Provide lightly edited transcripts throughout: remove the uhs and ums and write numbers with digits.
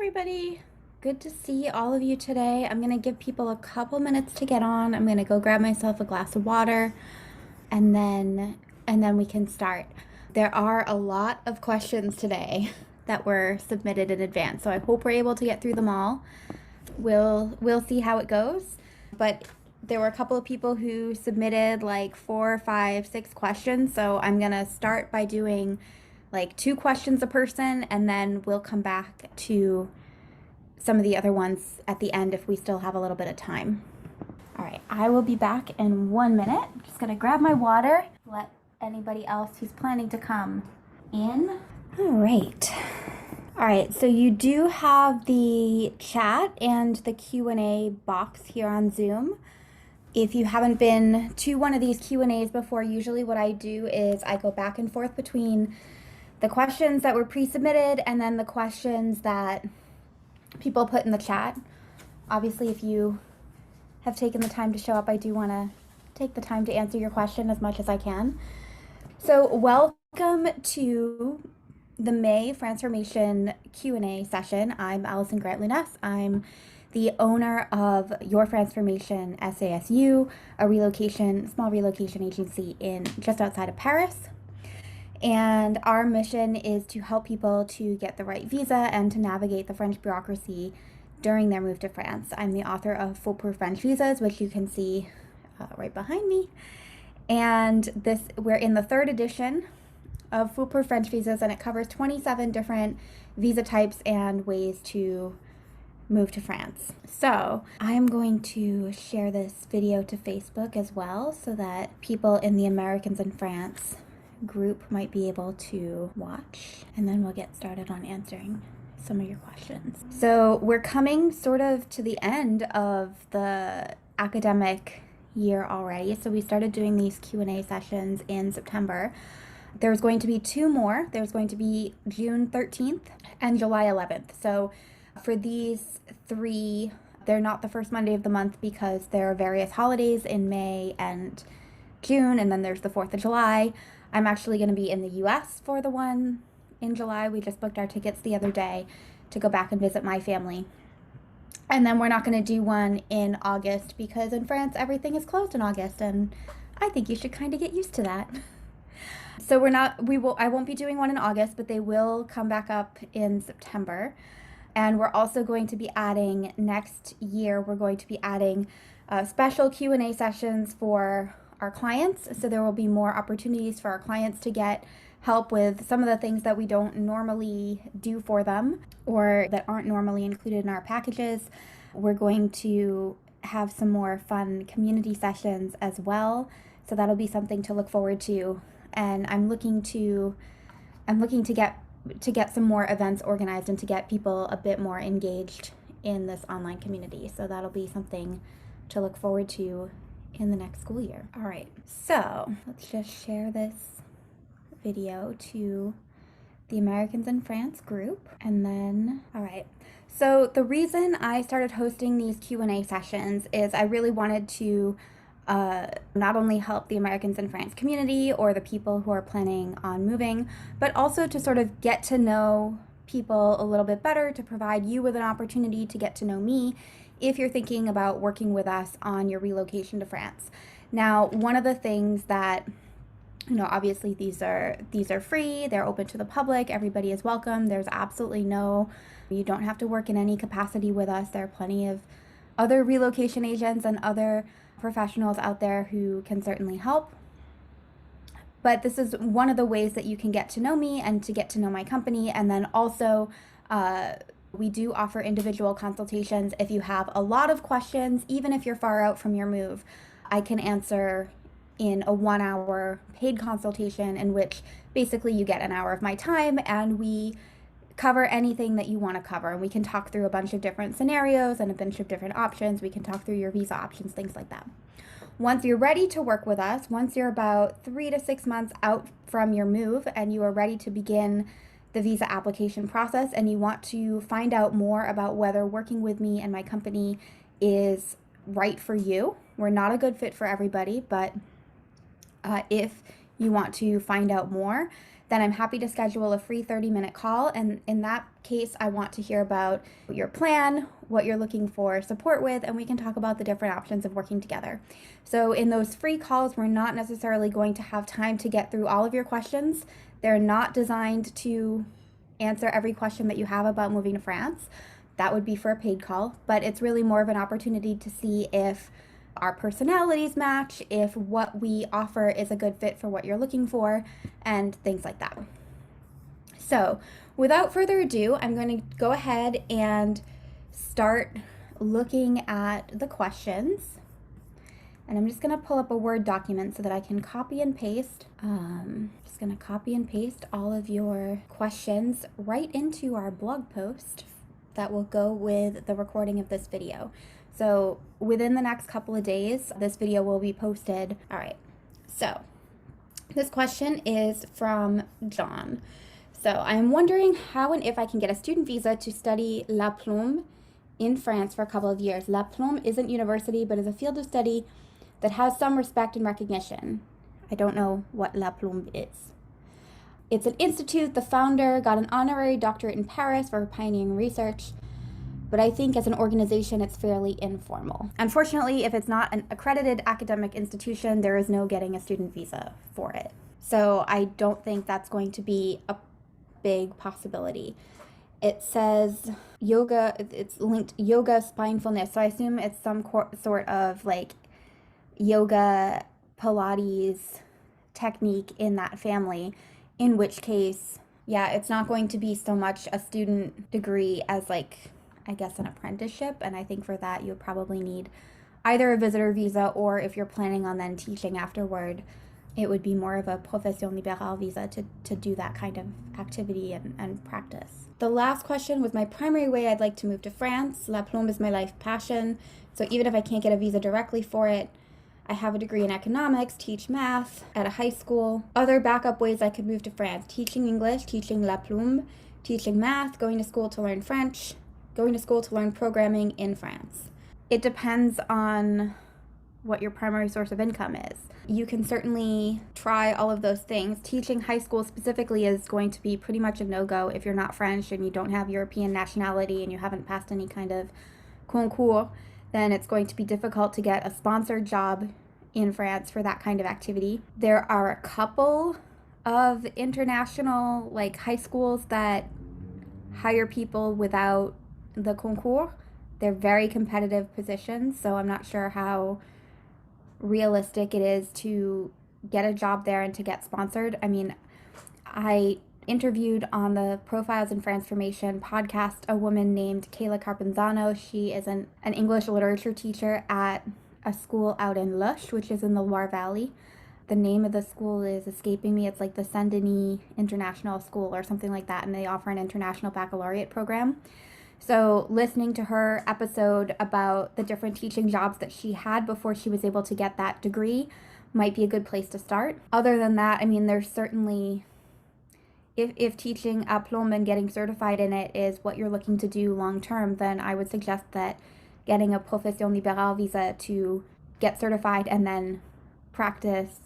everybody. Good to see all of you today. I'm going to give people a couple minutes to get on. I'm going to go grab myself a glass of water and then we can start. There are a lot of questions today that were submitted in advance, so I hope we're able to get through them all. We'll see how it goes. But there were a couple of people who submitted like 4, 5, 6 questions, so I'm going to start by doing like 2 questions a person, and then we'll come back to some of the other ones at the end if we still have a little bit of time. All right, I will be back in 1 minute. I'm just gonna grab my water, let anybody else who's planning to come in. All right, so you do have the chat and the Q&A box here on Zoom. If you haven't been to one of these Q&As before, usually what I do is I go back and forth between the questions that were pre-submitted and then the questions that people put in the chat. Obviously, if you have taken the time to show up, I do want to take the time to answer your question as much as I can. So welcome to the May Franceformation Q&A session. I'm Allison Grant Lounes. I'm the owner of Your Franceformation SASU, a small relocation agency in just outside of Paris. And our mission is to help people to get the right visa and to navigate the French bureaucracy during their move to France. I'm the author of Foolproof French Visas, which you can see right behind me. And we're in the 3rd edition of Foolproof French Visas, and it covers 27 different visa types and ways to move to France. So I'm going to share this video to Facebook as well so that people in the Americans in France group might be able to watch, and then we'll get started on answering some of your questions. So we're coming sort of to the end of the academic year already. So we started doing these Q&A sessions in September. There's going to be 2 more. There's going to be June 13th and July 11th. So for these 3, they're not the first Monday of the month because there are various holidays in May and June, and then there's the 4th of July. I'm actually going to be in the US for the one in July. We just booked our tickets the other day to go back and visit my family. And then we're not going to do one in August because in France everything is closed in August, and I think you should kind of get used to that. So I won't be doing one in August, but they will come back up in September. And we're also going to be adding next year, we're going to be adding special Q&A sessions for our clients. So there will be more opportunities for our clients to get help with some of the things that we don't normally do for them or that aren't normally included in our packages. We're going to have some more fun community sessions as well. So that'll be something to look forward to. And I'm looking to get some more events organized and to get people a bit more engaged in this online community. So that'll be something to look forward to in the next school year. All right, so let's just share this video to the Americans in France group, and then, all right. So the reason I started hosting these Q&A sessions is I really wanted to not only help the Americans in France community or the people who are planning on moving, but also to sort of get to know people a little bit better, to provide you with an opportunity to get to know me if you're thinking about working with us on your relocation to France. Now, one of the things that, obviously these are free, they're open to the public, everybody is welcome. There's absolutely you don't have to work in any capacity with us. There are plenty of other relocation agents and other professionals out there who can certainly help. But this is one of the ways that you can get to know me and to get to know my company. And then also, we do offer individual consultations. If you have a lot of questions, even if you're far out from your move, I can answer in a 1-hour paid consultation in which basically you get an hour of my time and we cover anything that you want to cover. And we can talk through a bunch of different scenarios and a bunch of different options. We can talk through your visa options, things like that. Once you're ready to work with us, once you're about 3 to 6 months out from your move and you are ready to begin the visa application process and you want to find out more about whether working with me and my company is right for you. We're not a good fit for everybody, but if you want to find out more, then I'm happy to schedule a free 30-minute call. And in that case, I want to hear about your plan, what you're looking for support with, and we can talk about the different options of working together. So in those free calls, we're not necessarily going to have time to get through all of your questions. They're not designed to answer every question that you have about moving to France. That would be for a paid call, but it's really more of an opportunity to see if our personalities match, if what we offer is a good fit for what you're looking for, and things like that. So without further ado, I'm going to go ahead and start looking at the questions. And I'm just going to pull up a Word document so that I can copy and paste. Just going to copy and paste all of your questions right into our blog post that will go with the recording of this video. So within the next couple of days, this video will be posted. All right, so this question is from John. So I'm wondering how and if I can get a student visa to study La Plume in France for a couple of years. La Plume isn't university, but is a field of study that has some respect and recognition. I don't know what La Plume is. It's an institute. The founder got an honorary doctorate in Paris for pioneering research, but I think as an organization, it's fairly informal. Unfortunately, if it's not an accredited academic institution, there is no getting a student visa for it. So I don't think that's going to be a big possibility. It says yoga, it's linked yoga spinefulness. So I assume it's some sort of like yoga, Pilates technique in that family. In which case, yeah, it's not going to be so much a student degree as like, I guess, an apprenticeship. And I think for that, you'll probably need either a visitor visa, or if you're planning on then teaching afterward, it would be more of a profession libérale visa to do that kind of activity and practice. The last question was my primary way I'd like to move to France. La Plume is my life passion. So even if I can't get a visa directly for it, I have a degree in economics, teach math at a high school. Other backup ways I could move to France: teaching English, teaching La Plume, teaching math, going to school to learn French, going to school to learn programming in France. It depends on what your primary source of income is. You can certainly try all of those things. Teaching high school specifically is going to be pretty much a no-go if you're not French and you don't have European nationality and you haven't passed any kind of concours. Then it's going to be difficult to get a sponsored job in France for that kind of activity. There are a couple of international like high schools that hire people without the concours. They're very competitive positions, so I'm not sure how realistic it is to get a job there and to get sponsored. I mean, I interviewed on the Profiles in Franceformation podcast a woman named Kayla Carpenzano. She is an English literature teacher at a school out in Lush, which is in the Loire Valley. The name of the school is escaping me. It's like the Saint-Denis International School or something like that, and they offer an international baccalaureate program. So listening to her episode about the different teaching jobs that she had before she was able to get that degree might be a good place to start. Other than that, I mean, there's certainly, if teaching a plomb and getting certified in it is what you're looking to do long term, then I would suggest that getting a profession libérale visa to get certified and then practice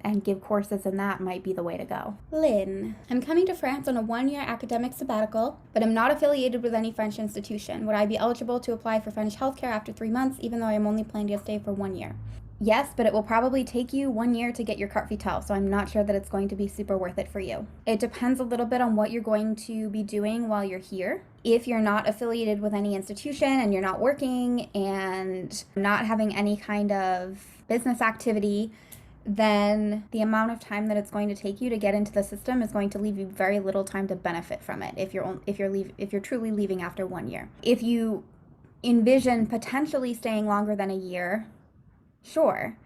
and give courses in that might be the way to go. Lynn, I'm coming to France on a 1-year academic sabbatical, but I'm not affiliated with any French institution. Would I be eligible to apply for French healthcare after 3 months, even though I'm only planning to stay for 1 year? Yes, but it will probably take you 1 year to get your carte vitale, so I'm not sure that it's going to be super worth it for you. It depends a little bit on what you're going to be doing while you're here. If you're not affiliated with any institution and you're not working and not having any kind of business activity, then the amount of time that it's going to take you to get into the system is going to leave you very little time to benefit from it if you're truly leaving after 1 year. If you envision potentially staying longer than a year, sure.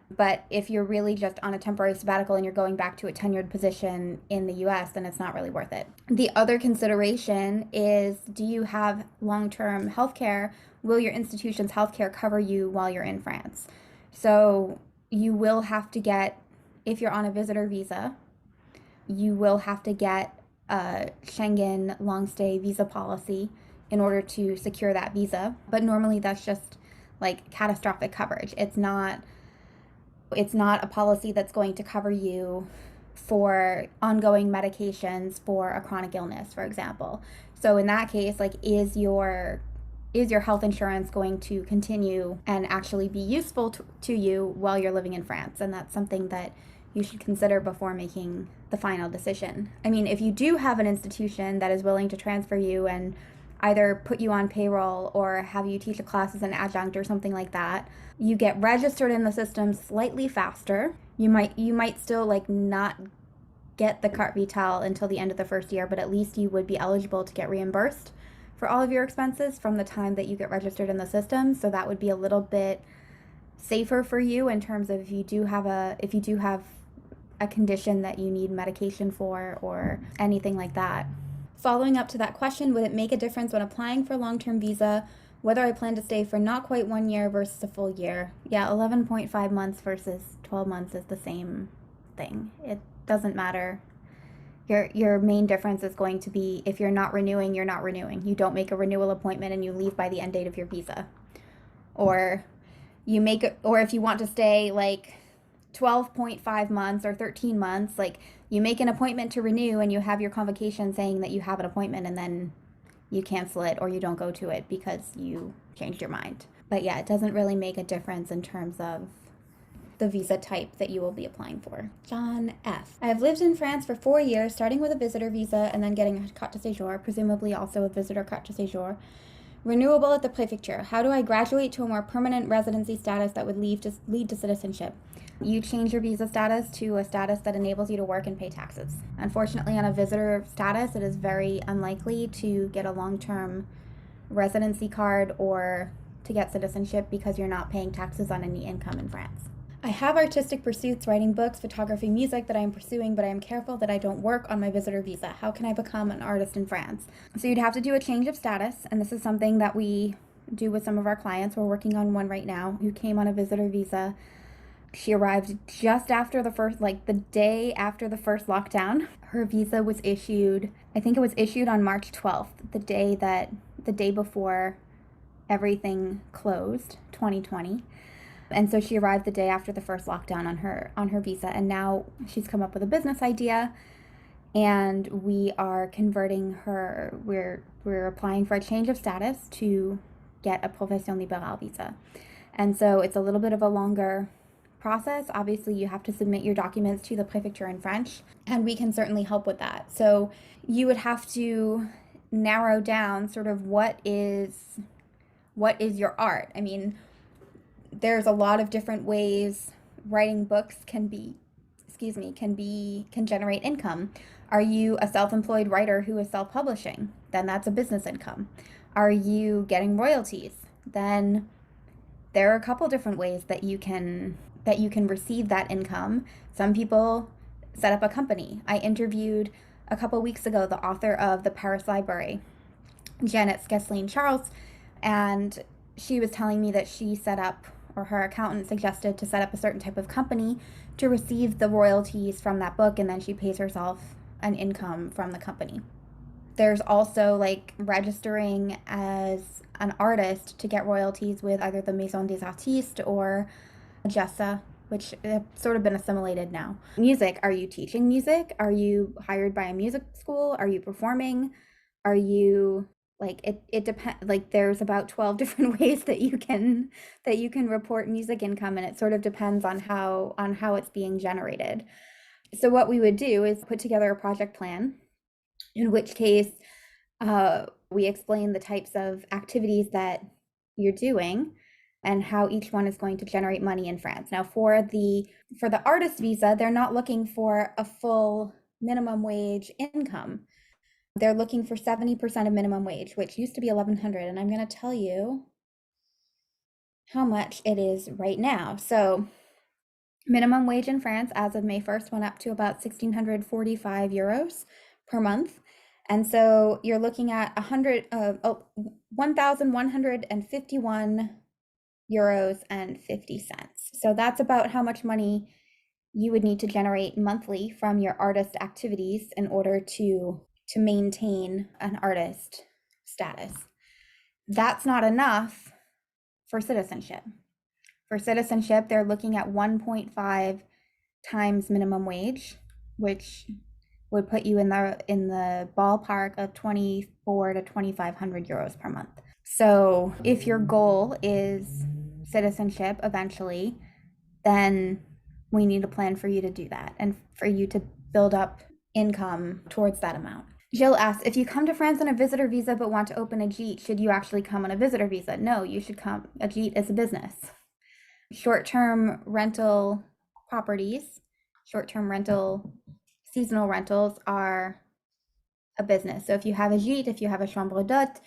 But if you're really just on a temporary sabbatical and you're going back to a tenured position in the US, then it's not really worth it. The other consideration is, do you have long-term healthcare? Will your institution's healthcare cover you while you're in France? So you will have to get, if you're on a visitor visa, you will have to get a Schengen long stay visa policy in order to secure that visa. But normally that's just like catastrophic coverage. It's not a policy that's going to cover you for ongoing medications for a chronic illness, for example. So in that case, like, is your health insurance going to continue and actually be useful to you while you're living in France? And that's something that you should consider before making the final decision. I mean, if you do have an institution that is willing to transfer you and either put you on payroll or have you teach a class as an adjunct or something like that, you get registered in the system slightly faster. You might still like not get the carte vitale until the end of the first year, but at least you would be eligible to get reimbursed for all of your expenses from the time that you get registered in the system. So that would be a little bit safer for you in terms of if you do have a condition that you need medication for or anything like that. Following up to that question, would it make a difference when applying for a long-term visa whether I plan to stay for not quite 1 year versus a full year? Yeah, 11.5 months versus 12 months is the same thing. It doesn't matter. Your main difference is going to be if you're not renewing, you're not renewing. You don't make a renewal appointment and you leave by the end date of your visa. Or if you want to stay like 12.5 months or 13 months, like you make an appointment to renew and you have your convocation saying that you have an appointment and then you cancel it or you don't go to it because you changed your mind. But yeah, it doesn't really make a difference in terms of the visa type that you will be applying for. John F. I have lived in France for 4 years, starting with a visitor visa and then getting a carte de séjour, presumably also a visitor carte de séjour, renewable at the prefecture. How do I graduate to a more permanent residency status that would lead to citizenship? You change your visa status to a status that enables you to work and pay taxes. Unfortunately, on a visitor status, it is very unlikely to get a long-term residency card or to get citizenship because you're not paying taxes on any income in France. I have artistic pursuits, writing books, photography, music that I am pursuing, but I am careful that I don't work on my visitor visa. How can I become an artist in France? So you'd have to do a change of status, and this is something that we do with some of our clients. We're working on one right now who came on a visitor visa. She arrived just after the day after the first lockdown. Her visa was issued, I think it was issued on March 12th, the day before everything closed, 2020. And so she arrived the day after the first lockdown on her visa, and now she's come up with a business idea, and we are converting her. We're applying for a change of status to get a profession libérale visa, and so it's a little bit of a longer process. Obviously, you have to submit your documents to the prefecture in French, and we can certainly help with that. So you would have to narrow down sort of what is your art. I mean, there's a lot of different ways writing books can generate income. Are you a self-employed writer who is self-publishing? Then that's a business income. Are you getting royalties? Then there are a couple different ways that you can receive that income. Some people set up a company. I interviewed a couple weeks ago the author of The Paris Library, Janet Skesline Charles, and she was telling me that she set up, or her accountant suggested to set up a certain type of company to receive the royalties from that book, and then she pays herself an income from the company. There's also like registering as an artist to get royalties with either the Maison des Artistes or Jessa, which have sort of been assimilated now. Music, are you teaching music? Are you hired by a music school? Are you performing? Are you like it depends, like there's about 12 different ways that you can report music income, and it sort of depends on how it's being generated. So what we would do is put together a project plan, in which case we explain the types of activities that you're doing and how each one is going to generate money in France. Now for the artist visa, they're not looking for a full minimum wage income. They're looking for 70% of minimum wage, which used to be 1,100, and I'm going to tell you how much it is right now. So minimum wage in France as of May 1st went up to about 1,645 euros per month. And so you're looking at 1,151 euros and 50 cents. So that's about how much money you would need to generate monthly from your artist activities in order to maintain an artist status. That's not enough for citizenship. For citizenship, they're looking at 1.5 times minimum wage which would put you in the ballpark of 24 to 2,500 euros per month. So if your goal is citizenship eventually, then we need a plan for you to do that and for you to build up income towards that amount. Jill asks, if you come to France on a visitor visa but want to open a JIT, should you actually come on a visitor visa? No, you should come. A JIT is a business. Short-term rental properties, short-term rental, seasonal rentals are a business. So if you have a JIT, if you have a chambre d'hôte,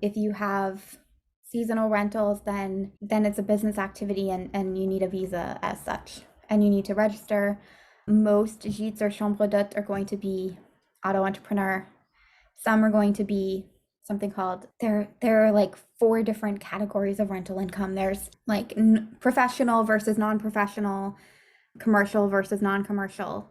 if you have seasonal rentals, then it's a business activity and you need a visa as such. And you need to register. Most JITs or chambre d'hôte are going to be auto-entrepreneur. Some are going to be something called, there are like 4 different categories of rental income. There's like professional versus non-professional, commercial versus non-commercial.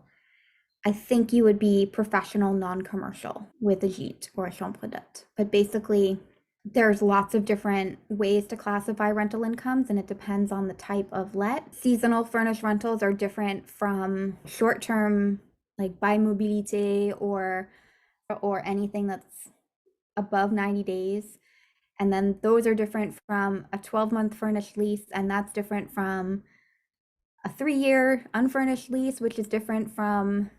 I think you would be professional non-commercial with a JIT or a chambre d'hôte. But basically, there's lots of different ways to classify rental incomes, and it depends on the type of let. Seasonal furnished rentals are different from short-term, like by mobilité or anything that's above 90 days. And then those are different from a 12-month furnished lease, and that's different from a 3-year unfurnished lease, which is different from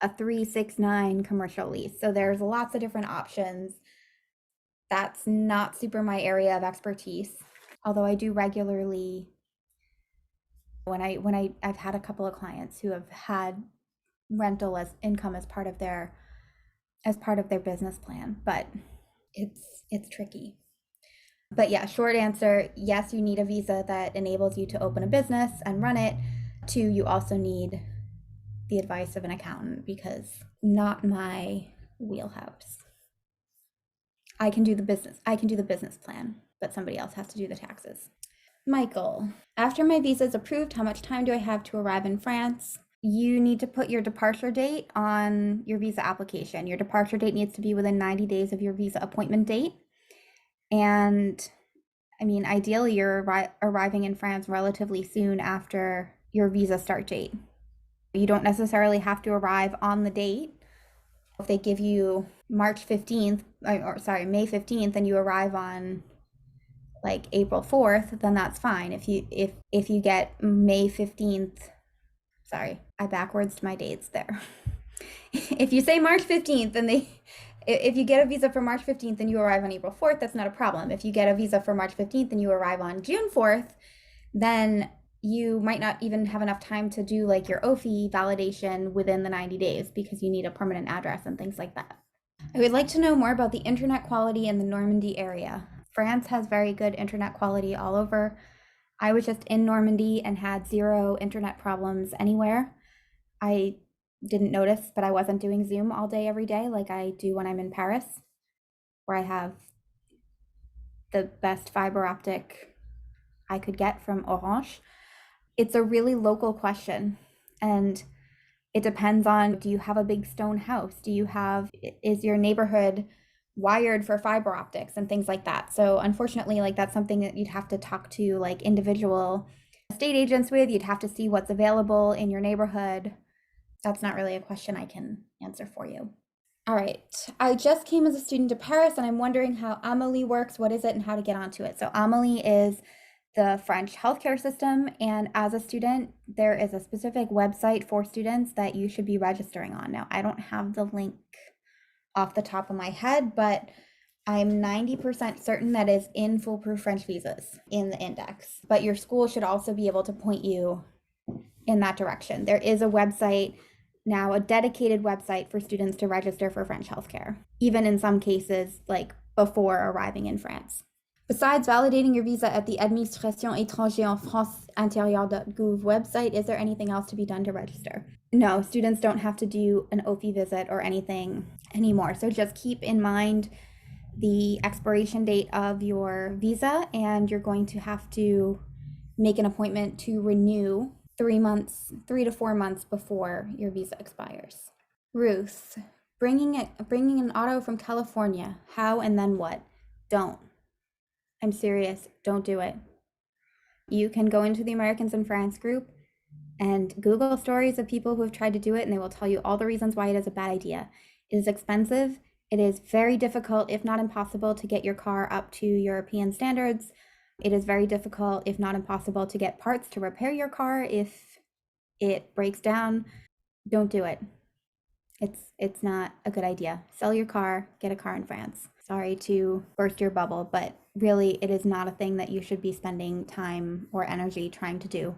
a 369 commercial lease. So there's lots of different options. That's not super my area of expertise, although I do regularly, I've had a couple of clients who have had rental as income as part of their business plan, but it's tricky. But yeah, short answer, yes, you need a visa that enables you to open a business and run it. 2, you also need the advice of an accountant, because not my wheelhouse. I can do the business plan, but somebody else has to do the taxes. Michael, after my visa is approved, how much time do I have to arrive in France? You need to put your departure date on your visa application. Your departure date needs to be within 90 days of your visa appointment date. And I mean, ideally, you're arriving in France relatively soon after your visa start date. You don't necessarily have to arrive on the date. If they give you March 15th, May 15th, and you arrive on like April 4th, then that's fine. If you get May 15th, sorry, I backwards my dates there. If you say March 15th and if you get a visa for March 15th and you arrive on April 4th, that's not a problem. If you get a visa for March 15th and you arrive on June 4th, then you might not even have enough time to do like your OFI validation within the 90 days, because you need a permanent address and things like that. I would like to know more about the internet quality in the Normandy area. France has very good internet quality all over. I was just in Normandy and had 0 internet problems anywhere. I didn't notice, but I wasn't doing Zoom all day, every day, like I do when I'm in Paris, where I have the best fiber optic I could get from Orange. It's a really local question, and it depends on, do you have a big stone house? Is your neighborhood wired for fiber optics and things like that? So unfortunately, like that's something that you'd have to talk to like individual estate agents with. You'd have to see what's available in your neighborhood. That's not really a question I can answer for you. All right, I just came as a student to Paris and I'm wondering how Amélie works. What is it and how to get onto it? So Amélie is the French healthcare system, and as a student, there is a specific website for students that you should be registering on. Now, I don't have the link off the top of my head, but I'm 90% certain that is in foolproof French visas in the index. But your school should also be able to point you in that direction. There is a website now, a dedicated website for students to register for French healthcare, even in some cases, like before arriving in France. Besides validating your visa at the Administration étrangère en France intérieure.gouv website, is there anything else to be done to register? No, students don't have to do an OFI visit or anything anymore. So just keep in mind the expiration date of your visa, and you're going to have to make an appointment to renew 3 to 4 months before your visa expires. Ruth, bringing an auto from California, how and then what? Don't. I'm serious, don't do it. You can go into the Americans in France group and Google stories of people who have tried to do it, and they will tell you all the reasons why it is a bad idea. It is expensive. It is very difficult, if not impossible, to get your car up to European standards. It is very difficult, if not impossible, to get parts to repair your car if it breaks down. Don't do it. It's not a good idea. Sell your car, get a car in France. Sorry to burst your bubble, but really it is not a thing that you should be spending time or energy trying to do.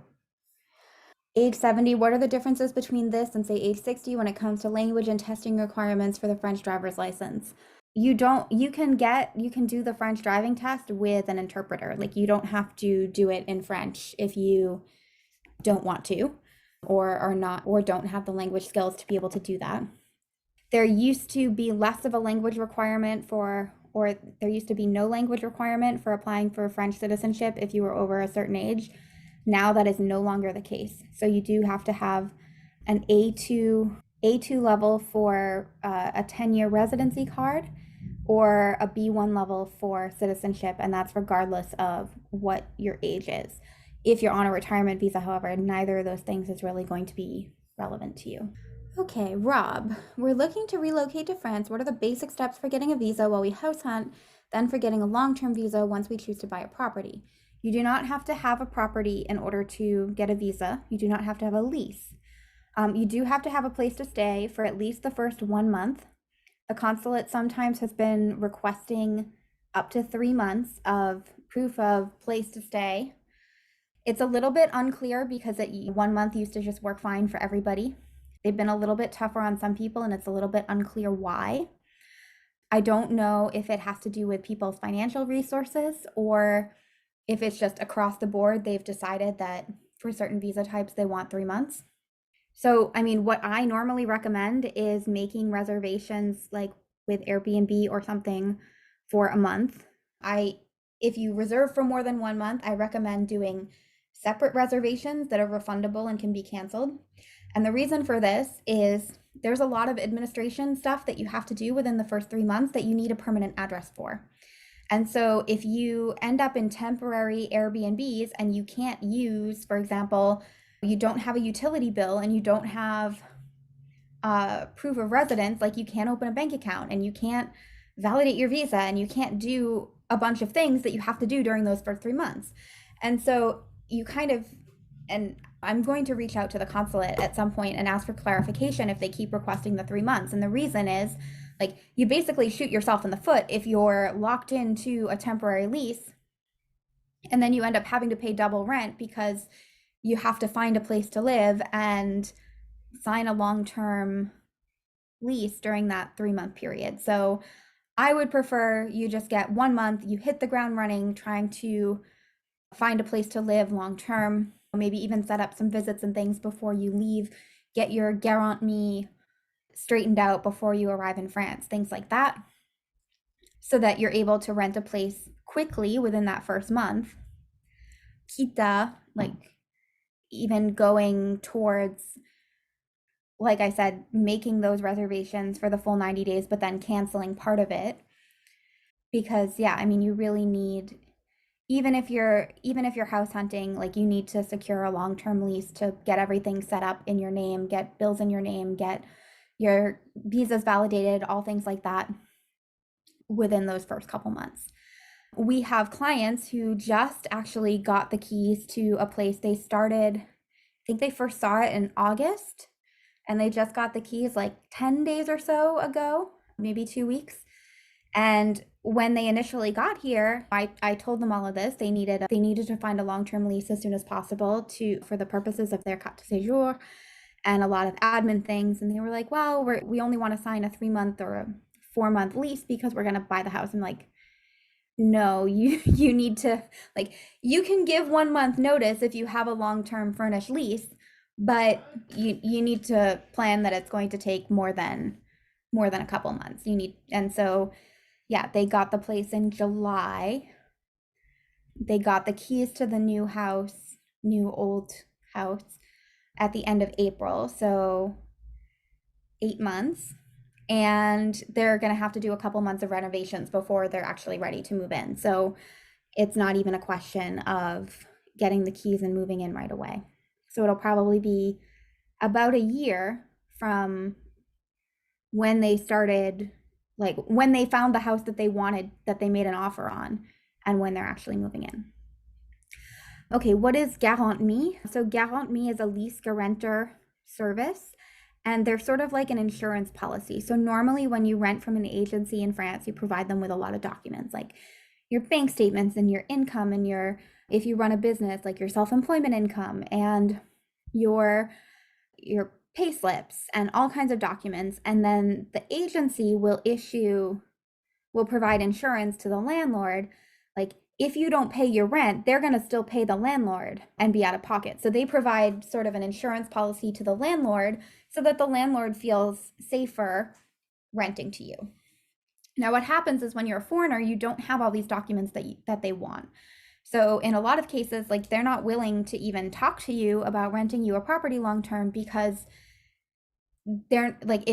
Age 70, what are the differences between this and say age 60 when it comes to language and testing requirements for the French driver's license? You can do the French driving test with an interpreter. Like, you don't have to do it in French if you don't want to, or are not, or don't have the language skills to be able to do that. There used to be less of a language requirement or there used to be no language requirement for applying for French citizenship if you were over a certain age. Now that is no longer the case. So you do have to have an A2 level for a 10-year residency card, or a B1 level for citizenship, and that's regardless of what your age is. If you're on a retirement visa, however, neither of those things is really going to be relevant to you. Okay, Rob, we're looking to relocate to France. What are the basic steps for getting a visa while we house hunt, then for getting a long-term visa once we choose to buy a property? You do not have to have a property in order to get a visa. You do not have to have a lease. You do have to have a place to stay for at least the first 1 month. The consulate sometimes has been requesting up to 3 months of proof of place to stay. It's a little bit unclear because 1 month used to just work fine for everybody. They've been a little bit tougher on some people, and it's a little bit unclear why. I don't know if it has to do with people's financial resources, or if it's just across the board, they've decided that for certain visa types, they want 3 months. So, I mean, what I normally recommend is making reservations like with Airbnb or something for a month. If you reserve for more than 1 month, I recommend doing separate reservations that are refundable and can be canceled. And the reason for this is there's a lot of administration stuff that you have to do within the first 3 months that you need a permanent address for. And so if you end up in temporary Airbnbs and you can't use, for example, you don't have a utility bill and you don't have proof of residence, like you can't open a bank account and you can't validate your visa and you can't do a bunch of things that you have to do during those first 3 months. And so and I'm going to reach out to the consulate at some point and ask for clarification if they keep requesting the 3 months. And the reason is, like, you basically shoot yourself in the foot if you're locked into a temporary lease and then you end up having to pay double rent because you have to find a place to live and sign a long-term lease during that 3-month period. So I would prefer you just get 1 month, you hit the ground running, trying to find a place to live long-term, maybe even set up some visits and things before you leave, get your garantie straightened out before you arrive in France, things like that, so that you're able to rent a place quickly within that first month. Kita, like, even going towards, like I said, making those reservations for the full 90 days, but then canceling part of it. Because, yeah, I mean, you really need, even if you're house hunting, like, you need to secure a long-term lease to get everything set up in your name, get bills in your name, get your visas validated, all things like that within those first couple months. We have clients who just actually got the keys to a place they started. I think they first saw it in August, and they just got the keys like 10 days or so ago, maybe 2 weeks. And when they initially got here, I told them all of this. They needed to find a long-term lease as soon as possible for the purposes of their carte de séjour and a lot of admin things. And they were like, well, we only want to sign a 3-month or a 4-month lease because we're going to buy the house. I'm like, no, you need to, like, you can give 1 month notice if you have a long-term furnished lease, but you need to plan that it's going to take more than a couple months. And so, yeah, they got the place in July. They got the keys to the new old house at the end of April, so 8 months. And they're going to have to do a couple months of renovations before they're actually ready to move in. So it's not even a question of getting the keys and moving in right away. So it'll probably be about a year from when they started, like when they found the house that they wanted, that they made an offer on, and when they're actually moving in. Okay, what is Garant Me? So Garant Me is a lease guarantor service, and they're sort of like an insurance policy. So normally when you rent from an agency in France, you provide them with a lot of documents like your bank statements and your income and your, if you run a business, like your self-employment income and your pay slips and all kinds of documents. And then the agency will provide insurance to the landlord. Like if you don't pay your rent, they're going to still pay the landlord and be out of pocket. So they provide sort of an insurance policy to the landlord so that the landlord feels safer renting to you. Now, what happens is when you're a foreigner, you don't have all these documents that they want. So in a lot of cases, like they're not willing to even talk to you about renting you a property long term because they're like,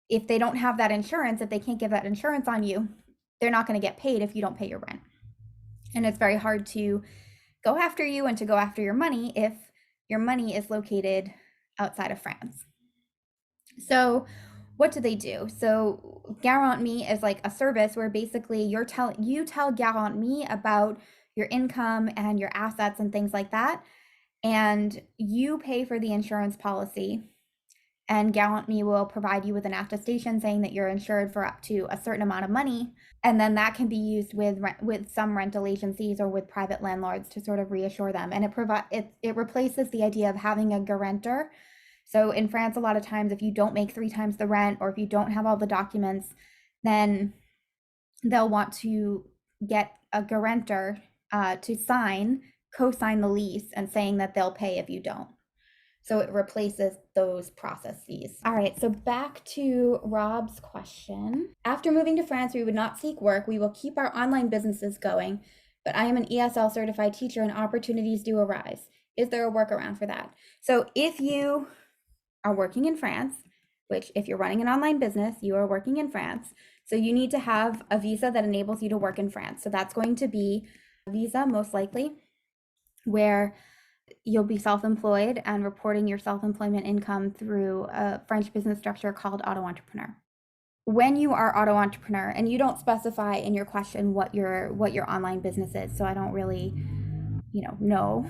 if they don't have that insurance, if they can't give that insurance on you, they're not going to get paid if you don't pay your rent. And it's very hard to go after you and to go after your money if your money is located outside of France. So what do they do? So Garant Me is like a service where basically you tell Garant Me about your income and your assets and things like that, and you pay for the insurance policy, and Garant Me will provide you with an attestation saying that you're insured for up to a certain amount of money, and then that can be used with some rental agencies or with private landlords to sort of reassure them. And it replaces the idea of having a guarantor. So in France, a lot of times, if you don't make 3 times the rent or if you don't have all the documents, then they'll want to get a guarantor to co-sign the lease and saying that they'll pay if you don't. So it replaces those processes. All right, so back to Rob's question. After moving to France, we would not seek work. We will keep our online businesses going, but I am an ESL certified teacher and opportunities do arise. Is there a workaround for that? So if you are working in France, which if you're running an online business, you are working in France. So you need to have a visa that enables you to work in France. So that's going to be a visa, most likely, where you'll be self-employed and reporting your self-employment income through a French business structure called auto-entrepreneur. When you are auto-entrepreneur, and you don't specify in your question what your online business is, so I don't really, know.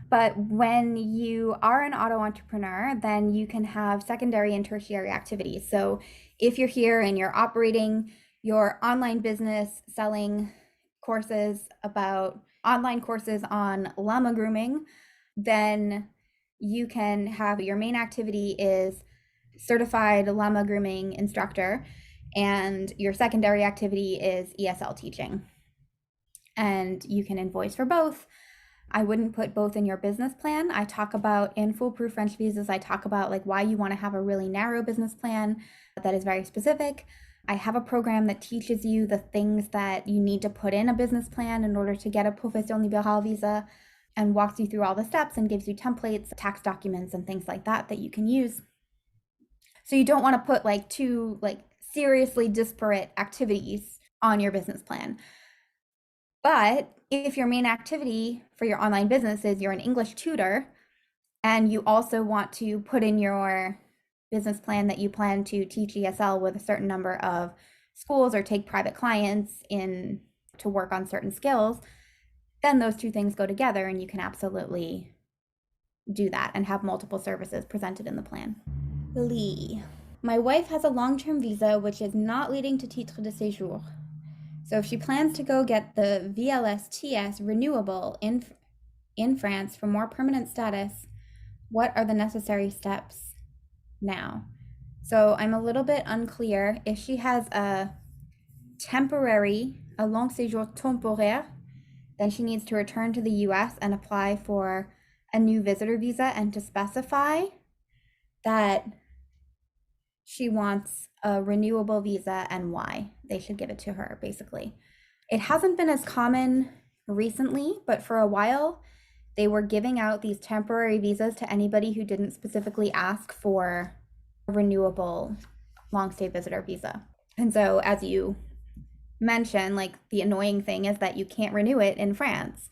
But when you are an auto-entrepreneur, then you can have secondary and tertiary activities. So if you're here and you're operating your online business, selling online courses on llama grooming, then you can have your main activity is certified llama grooming instructor, and your secondary activity is ESL teaching. And you can invoice for both. I wouldn't put both in your business plan. I talk about in Foolproof French Visas, I talk about like why you want to have a really narrow business plan that is very specific. I have a program that teaches you the things that you need to put in a business plan in order to get a profession libérale visa, and walks you through all the steps and gives you templates, tax documents, and things like that that you can use. So you don't want to put like 2 like seriously disparate activities on your business plan. But if your main activity for your online business is you're an English tutor, and you also want to put in your business plan that you plan to teach ESL with a certain number of schools or take private clients in to work on certain skills, then those 2 things go together, and you can absolutely do that and have multiple services presented in the plan. Lee, my wife has a long-term visa which is not leading to titre de séjour. So if she plans to go get the VLSTS renewable in France for more permanent status, what are the necessary steps now? So I'm a little bit unclear. If she has a long séjour temporaire, then she needs to return to the US and apply for a new visitor visa, and to specify that she wants a renewable visa and why they should give it to her, basically. It hasn't been as common recently, but for a while, they were giving out these temporary visas to anybody who didn't specifically ask for a renewable long stay visitor visa. And so, as you mentioned, like the annoying thing is that you can't renew it in France,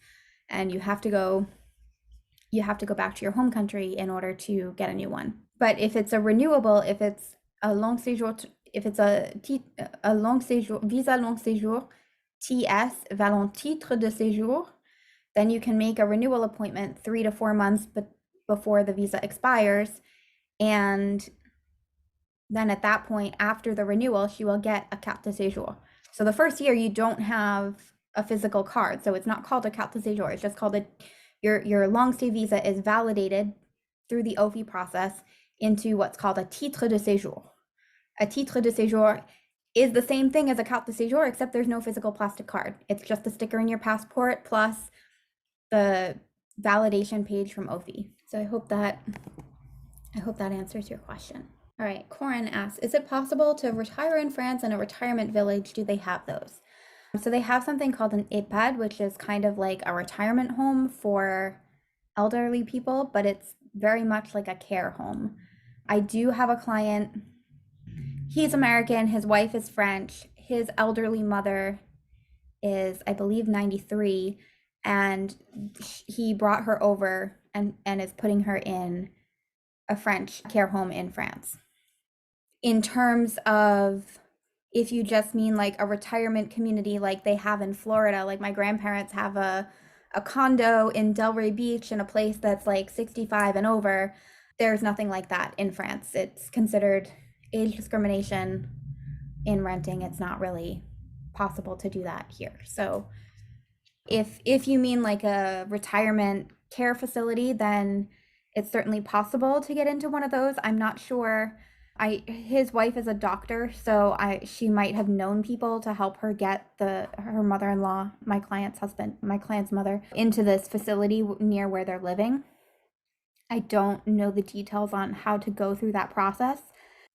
and you have to go you have to go back to your home country in order to get a new one. But if it's a renewable, if it's a long séjour, if it's a long séjour, visa long séjour, TS, valent titre de séjour, then you can make a renewal appointment 3 to 4 months before the visa expires. And then at that point, after the renewal, she will get a carte de séjour. So the first year you don't have a physical card. So it's not called a carte de séjour. It's just called your long stay visa is validated through the OFI process into what's called a titre de séjour. A titre de séjour is the same thing as a carte de séjour, except there's no physical plastic card. It's just a sticker in your passport plus the validation page from OFI. So I hope that answers your question. All right, Corin asks, is it possible to retire in France in a retirement village? Do they have those? So they have something called an EHPAD, which is kind of like a retirement home for elderly people, but it's very much like a care home. I do have a client, he's American, his wife is French, his elderly mother is, I believe, 93, and he brought her over and is putting her in a French care home in France. In terms of if you just mean like a retirement community like they have in Florida, like my grandparents have a condo in Delray Beach in a place that's like 65 and over, there's nothing like that in France. It's considered age discrimination in renting. It's not really possible to do that here. So if you mean like a retirement care facility, then it's certainly possible to get into one of those. I'm not sure. His wife is a doctor, so she might have known people to help her get her mother-in-law, my client's mother, into this facility near where they're living. I don't know the details on how to go through that process,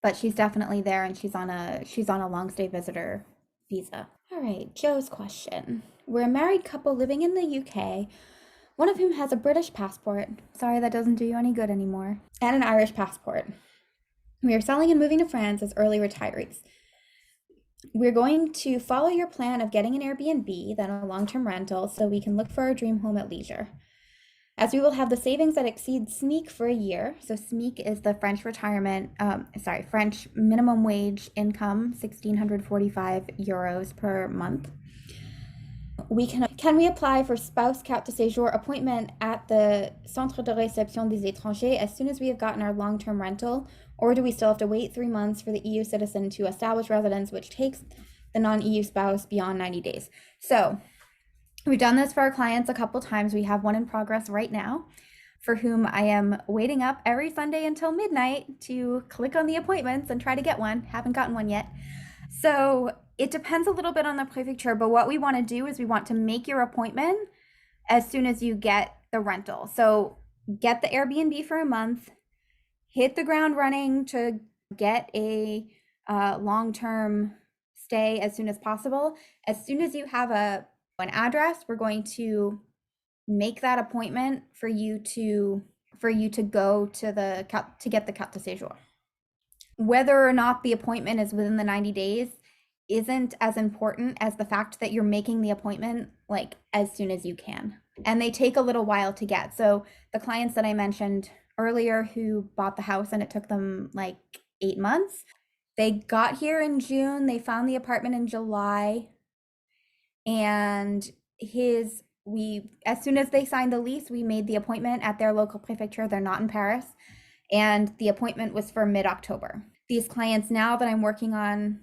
but she's definitely there, and she's on a long stay visitor visa. All right, Joe's question. We're a married couple living in the UK, one of whom has a British passport. Sorry, that doesn't do you any good anymore. And an Irish passport. We are selling and moving to France as early retirees. We're going to follow your plan of getting an Airbnb, then a long-term rental, so we can look for our dream home at leisure. As we will have the savings that exceed SMIC for a year, so SMIC is the French French minimum wage income, 1,645 euros per month. Can we apply for spouse carte de séjour appointment at the Centre de Réception des Étrangers as soon as we have gotten our long-term rental, or do we still have to wait 3 months for the EU citizen to establish residence, which takes the non-EU spouse beyond 90 days? So we've done this for our clients a couple times. We have one in progress right now for whom I am waiting up every Sunday until midnight to click on the appointments and try to get one. Haven't gotten one yet. So it depends a little bit on the prefecture, but what we want to do is we want to make your appointment as soon as you get the rental. So get the Airbnb for a month, hit the ground running to get a long-term stay as soon as possible. As soon as you have an address, we're going to make that appointment for you to go to get the carte de séjour. Whether or not the appointment is within the 90 days isn't as important as the fact that you're making the appointment like as soon as you can. And they take a little while to get. So the clients that I mentioned earlier who bought the house and it took them like 8 months, they got here in June, they found the apartment in July, and as soon as they signed the lease, we made the appointment at their local prefecture. They're not in Paris. And the appointment was for mid-October. These clients now that I'm working on,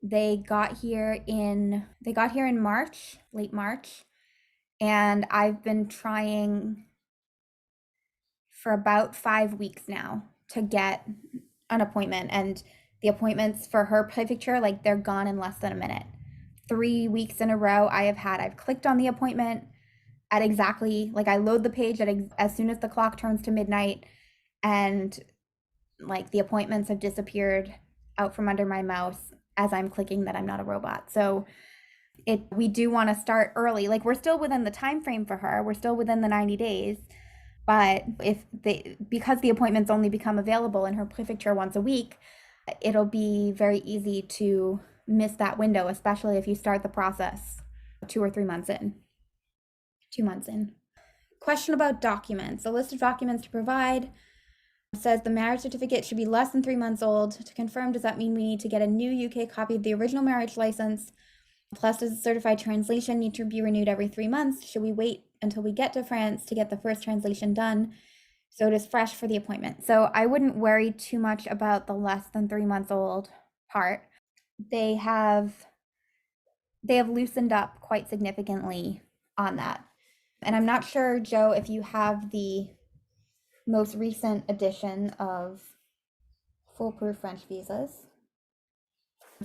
they got here in March, late March, and I've been trying for about 5 weeks now to get an appointment, and the appointments for her prefecture, like they're gone in less than a minute. 3 weeks in a row I've clicked on the appointment at exactly, like I load the page as soon as the clock turns to midnight, and like the appointments have disappeared out from under my mouse as I'm clicking that I'm not a robot. So we do want to start early. Like we're still within the time frame for her. We're still within the 90 days. But because the appointments only become available in her prefecture once a week, it'll be very easy to miss that window, especially if you start the process 2 or 3 months in. 2 months in. question about documents. A list of documents to provide. It says the marriage certificate should be less than 3 months old. To confirm, does that mean we need to get a new UK copy of the original marriage license? Plus, does the certified translation need to be renewed every 3 months? Should we wait until we get to France to get the first translation done so it is fresh for the appointment? So I wouldn't worry too much about the less than 3 months old part. They have loosened up quite significantly on that. And I'm not sure, Joe, if you have the most recent edition of foolproof French visas.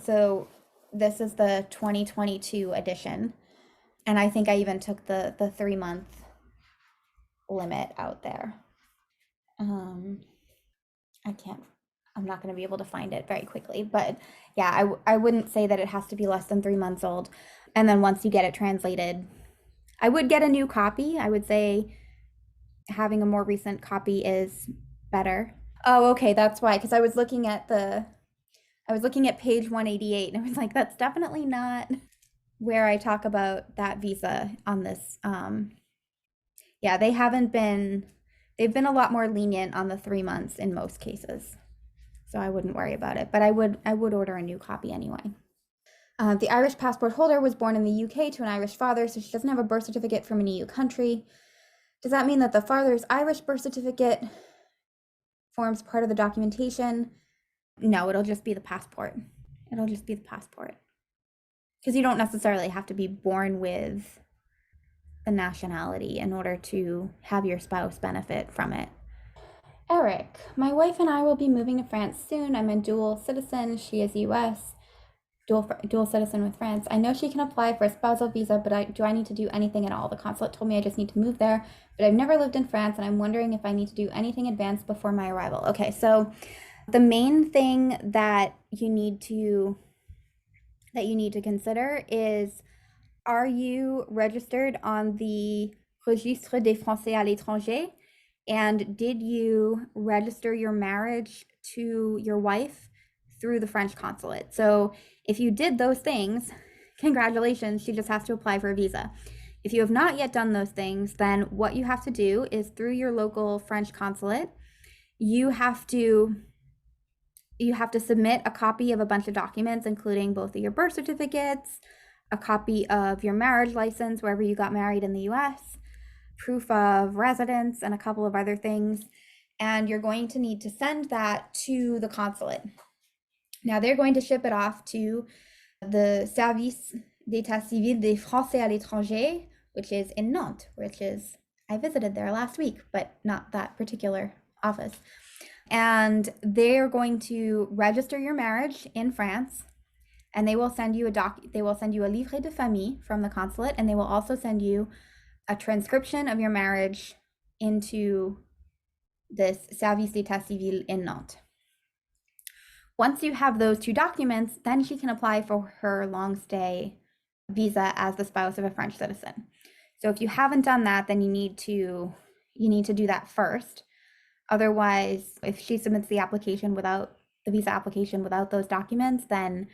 So this is the 2022 edition. And I think I even took the 3-month limit out there. I'm not going to be able to find it very quickly, but yeah, I wouldn't say that it has to be less than 3 months old. And then once you get it translated, I would get a new copy. I would say having a more recent copy is better. Oh, okay, that's why, because I was looking at page 188 and I was like, that's definitely not where I talk about that visa on this. Yeah, they've been a lot more lenient on the 3 months in most cases. So I wouldn't worry about it, but I would order a new copy anyway. The Irish passport holder was born in the UK to an Irish father, so she doesn't have a birth certificate from an EU country. Does that mean that the father's Irish birth certificate forms part of the documentation? No, it'll just be the passport. Because you don't necessarily have to be born with the nationality in order to have your spouse benefit from it. Eric, my wife and I will be moving to France soon. I'm a dual citizen. She is US, dual citizen with France. I know she can apply for a spousal visa, but do I need to do anything at all? The consulate told me I just need to move there, but I've never lived in France, and I'm wondering if I need to do anything advanced before my arrival. Okay, so the main thing that you need to consider is, are you registered on the Registre des Français à l'étranger? And did you register your marriage to your wife through the French consulate? So if you did those things, congratulations, she just has to apply for a visa. If you have not yet done those things, then what you have to do is, through your local French consulate, you have to submit a copy of a bunch of documents, including both of your birth certificates, a copy of your marriage license wherever you got married in the US, proof of residence, and a couple of other things. And you're going to need to send that to the consulate. Now, they're going to ship it off to the Service d'État Civil des Français à l'étranger, which is in Nantes, I visited there last week, but not that particular office. And they're going to register your marriage in France, and they will send you a livret de famille from the consulate, and they will also send you a transcription of your marriage into this Service d'État Civil in Nantes. Once you have those 2 documents, then she can apply for her long stay visa as the spouse of a French citizen. So if you haven't done that, then you need to do that first. Otherwise, if she submits the visa application without those documents, then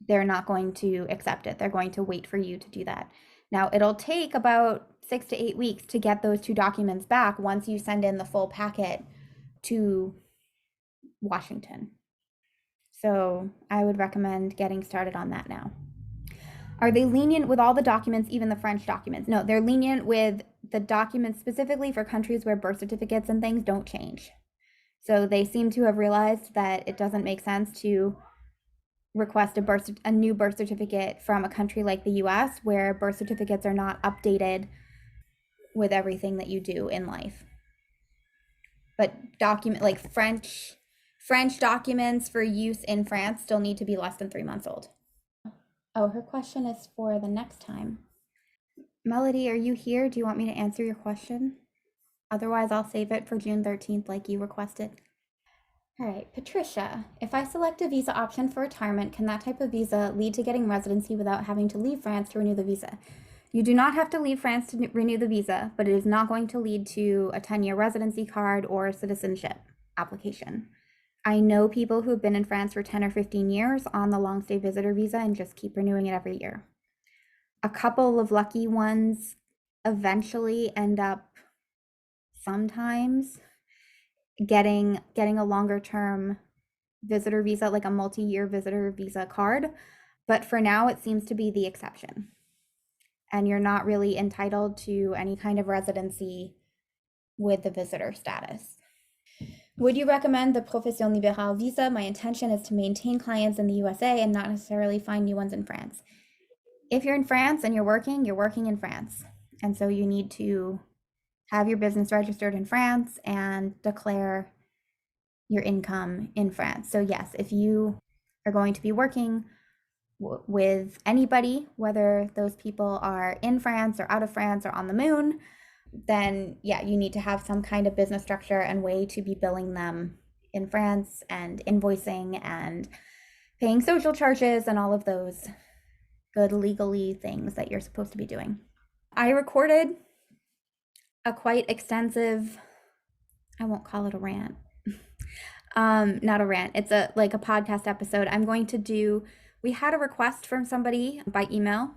they're not going to accept it. They're going to wait for you to do that. Now, it'll take about 6 to 8 weeks to get those 2 documents back once you send in the full packet to Washington. So I would recommend getting started on that now. Are they lenient with all the documents, even the French documents? No, they're lenient with the documents specifically for countries where birth certificates and things don't change. So they seem to have realized that it doesn't make sense to request a new birth certificate from a country like the US, where birth certificates are not updated with everything that you do in life. But French documents for use in France still need to be less than 3 months old. Oh, her question is for the next time. Melody, are you here? Do you want me to answer your question? Otherwise, I'll save it for June 13th like you requested. All right, Patricia, if I select a visa option for retirement, can that type of visa lead to getting residency without having to leave France to renew the visa? You do not have to leave France to renew the visa, but it is not going to lead to a 10-year residency card or a citizenship application. I know people who have been in France for 10 or 15 years on the long stay visitor visa and just keep renewing it every year. A couple of lucky ones eventually end up sometimes getting a longer term visitor visa, like a multi-year visitor visa card. But for now, it seems to be the exception. And you're not really entitled to any kind of residency with the visitor status. Would you recommend the Profession Libérale visa? My intention is to maintain clients in the USA and not necessarily find new ones in France. If you're in France and you're working in France. And so you need to have your business registered in France and declare your income in France. So yes, if you are going to be working with anybody, whether those people are in France or out of France or on the moon, then yeah, you need to have some kind of business structure and way to be billing them in France and invoicing and paying social charges and all of those good legally things that you're supposed to be doing. I recorded a quite extensive, I won't call it a rant. Not a rant. It's a podcast episode. We had a request from somebody by email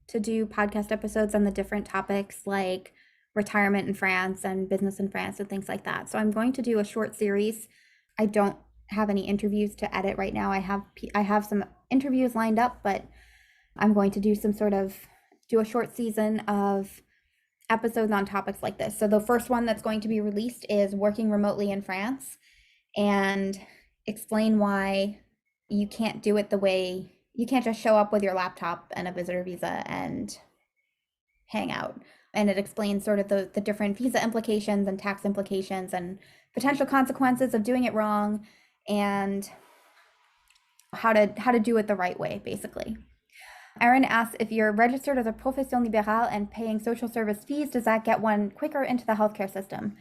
to do podcast episodes on the different topics like retirement in France and business in France and things like that. So I'm going to do a short series. I don't have any interviews to edit right now. I have some interviews lined up, but I'm going to do a short season of episodes on topics like this. So the first one that's going to be released is working remotely in France, and explain why you can't do it the way you can't just show up with your laptop and a visitor visa and hang out. And it explains sort of the different visa implications and tax implications and potential consequences of doing it wrong, and how to do it the right way, basically. Erin asks, if you're registered as a profession libérale and paying social service fees, does that get one quicker into the healthcare system?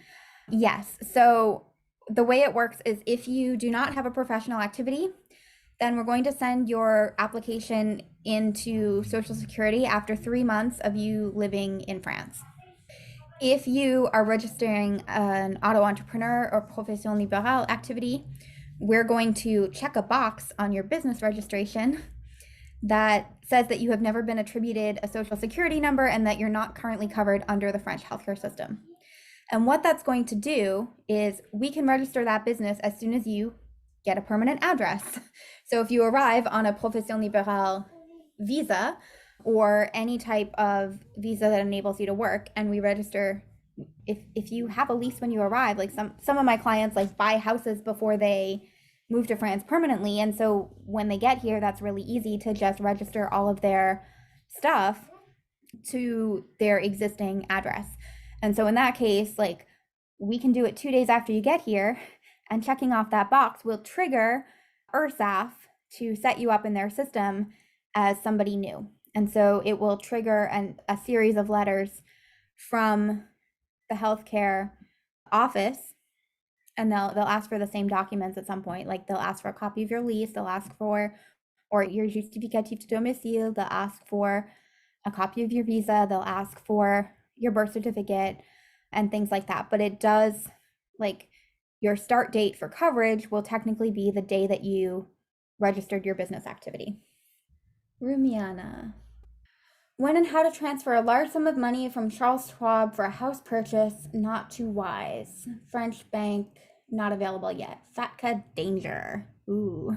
Yes. So the way it works is if you do not have a professional activity, then we're going to send your application into Social Security after 3 months of you living in France. If you are registering an auto entrepreneur or profession libérale activity, we're going to check a box on your business registration that says that you have never been attributed a social security number and that you're not currently covered under the French healthcare system. And what that's going to do is we can register that business as soon as you get a permanent address. So if you arrive on a Profession Libérale visa or any type of visa that enables you to work, and we register, if you have a lease when you arrive, like some of my clients like buy houses before they move to France permanently, and so when they get here, that's really easy to just register all of their stuff to their existing address. And so in that case, like, we can do it 2 days after you get here, and checking off that box will trigger URSAF to set you up in their system as somebody new. And so it will trigger a series of letters from the healthcare office, and they'll ask for the same documents at some point. Like, they'll ask for a copy of your lease, they'll ask for, or your justificatif de domicile, they'll ask for a copy of your visa, they'll ask for your birth certificate and things like that. But it does, like, your start date for coverage will technically be the day that you registered your business activity. Rumiana. When and how to transfer a large sum of money from Charles Schwab for a house purchase, not too wise. French bank, not available yet. FATCA danger. Ooh.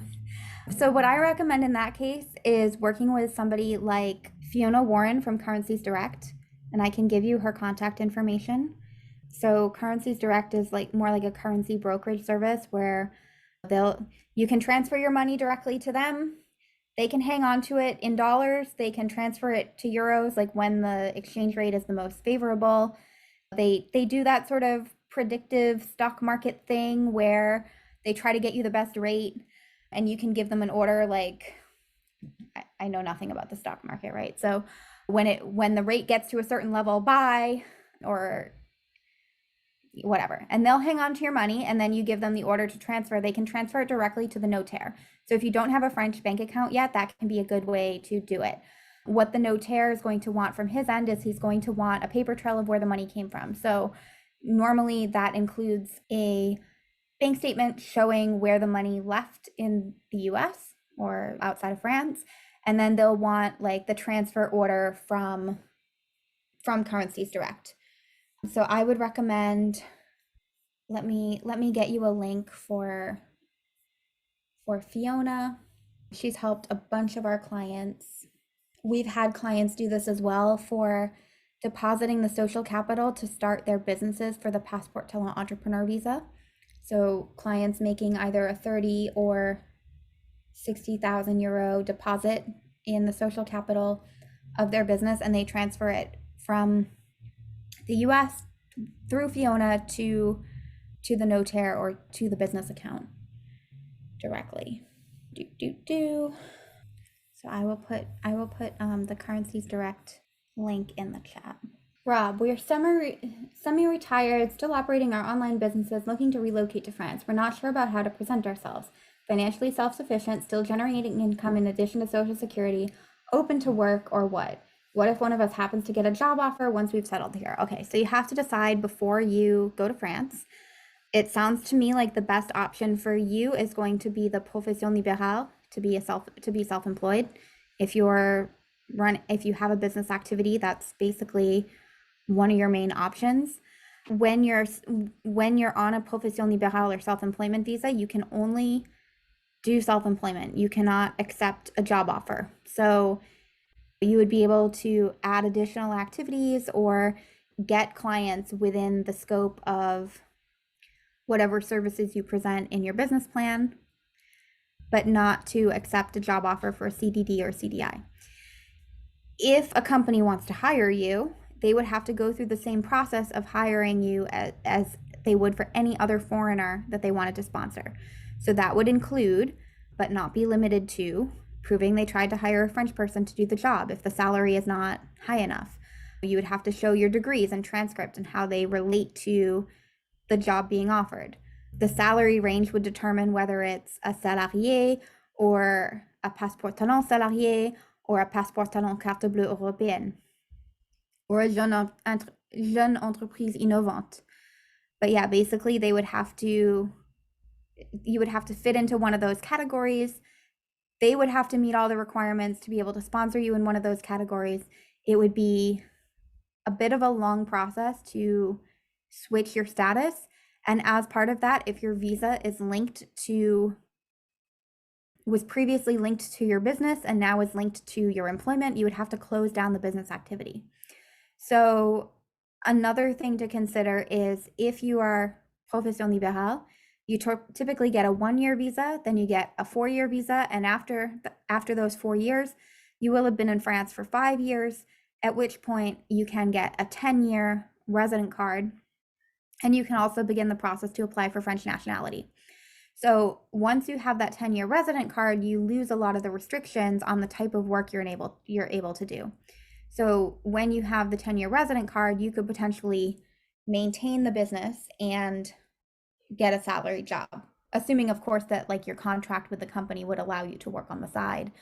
So what I recommend in that case is working with somebody like Fiona Warren from Currencies Direct, and I can give you her contact information. So Currencies Direct is more like a currency brokerage service where you can transfer your money directly to them. They can hang on to it in dollars. They can transfer it to euros, like when the exchange rate is the most favorable. They do that sort of predictive stock market thing where they try to get you the best rate, and you can give them an order. Like, I know nothing about the stock market, right? So when the rate gets to a certain level, buy, or whatever, and they'll hang on to your money, and then you give them the order to transfer. They can transfer it directly to the notaire. So if you don't have a French bank account yet, that can be a good way to do it. What the notaire is going to want from his end is he's going to want a paper trail of where the money came from. So normally that includes a bank statement showing where the money left in the US or outside of France. And then they'll want like the transfer order from from Currencies Direct. So I would recommend, let me get you a link for Fiona. She's helped a bunch of our clients. We've had clients do this as well for depositing the social capital to start their businesses for the Passeport Talent Entrepreneur Visa. So clients making either a 30 or 60,000 euro deposit in the social capital of their business, and they transfer it from the US through Fiona to the notaire or to the business account directly. So I will put the Currencies Direct link in the chat. Rob, we are semi-retired, still operating our online businesses, looking to relocate to France. We're not sure about how to present ourselves. Financially self-sufficient, still generating income in addition to Social Security, open to work, or what? What if one of us happens to get a job offer once we've settled here? Okay, so you have to decide before you go to France. It sounds to me like the best option for you is going to be the profession libérale, to be self-employed. If you have a business activity, that's basically one of your main options. When you're on a profession libérale or self-employment visa, you can only do self-employment. You cannot accept a job offer. So you would be able to add additional activities or get clients within the scope of whatever services you present in your business plan, but not to accept a job offer for a CDD or CDI. If a company wants to hire you, they would have to go through the same process of hiring you as they would for any other foreigner that they wanted to sponsor. So that would include, but not be limited to, proving they tried to hire a French person to do the job if the salary is not high enough. You would have to show your degrees and transcript and how they relate to the job being offered. The salary range would determine whether it's a salarié or a passeport talent salarié or a passeport talent carte bleue européenne or a jeune entreprise innovante. But yeah, basically you would have to fit into one of those categories. They would have to meet all the requirements to be able to sponsor you in one of those categories. It would be a bit of a long process to switch your status. And as part of that, if your visa was previously linked to your business and now is linked to your employment, you would have to close down the business activity. So another thing to consider is if you are profession libérale, you typically get a 1-year visa, then you get a 4-year visa, and after those 4 years, you will have been in France for 5 years, at which point you can get a 10-year resident card, and you can also begin the process to apply for French nationality. So once you have that 10-year resident card, you lose a lot of the restrictions on the type of work you're able to do. So when you have the 10-year resident card, you could potentially maintain the business and get a salary job, assuming of course that like your contract with the company would allow you to work on the side.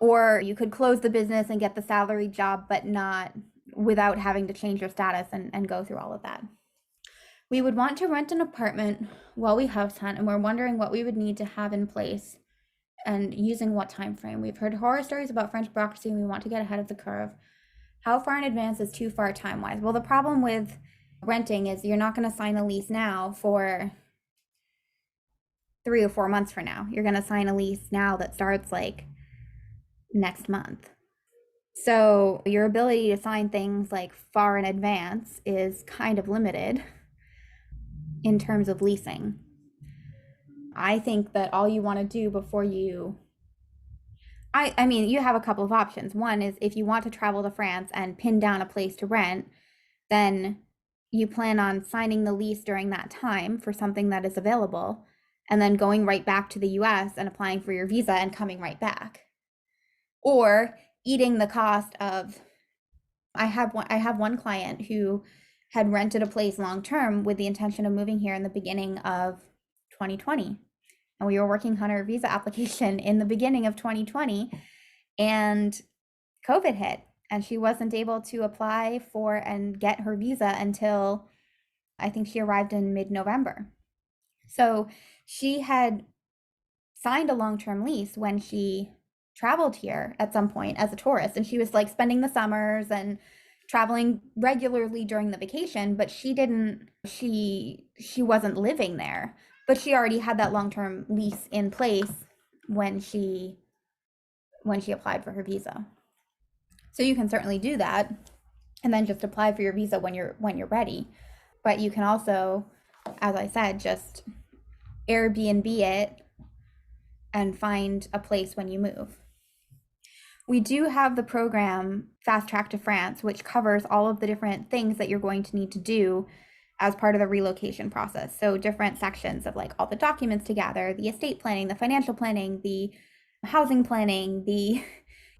Or you could close the business and get the salary job, but not without having to change your status and go through all of that. We would want to rent an apartment while we house hunt, and we're wondering what we would need to have in place and using what time frame. We've heard horror stories about French bureaucracy and we want to get ahead of the curve. How far in advance is too far time-wise? Well, the problem with renting is you're not going to sign a lease now for 3 or 4 months from now. You're going to sign a lease now that starts like next month. So your ability to sign things like far in advance is kind of limited in terms of leasing. I think that all you want to do before you I mean, you have a couple of options. One is if you want to travel to France and pin down a place to rent, then you plan on signing the lease during that time for something that is available, and then going right back to the US and applying for your visa and coming right back. Or eating the cost of, I have one client who had rented a place long term with the intention of moving here in the beginning of 2020. And we were working on her visa application in the beginning of 2020, and COVID hit, and she wasn't able to apply for and get her visa until I think she arrived in mid-November. So she had signed a long-term lease when she traveled here at some point as a tourist, and she was like spending the summers and traveling regularly during the vacation, but she wasn't living there, but she already had that long-term lease in place when she applied for her visa. So you can certainly do that and then just apply for your visa when you're ready. But you can also, as I said, just Airbnb it and find a place when you move. We do have the program Fast Track to France, which covers all of the different things that you're going to need to do as part of the relocation process. So different sections of like all the documents to gather, the estate planning, the financial planning, the housing planning, the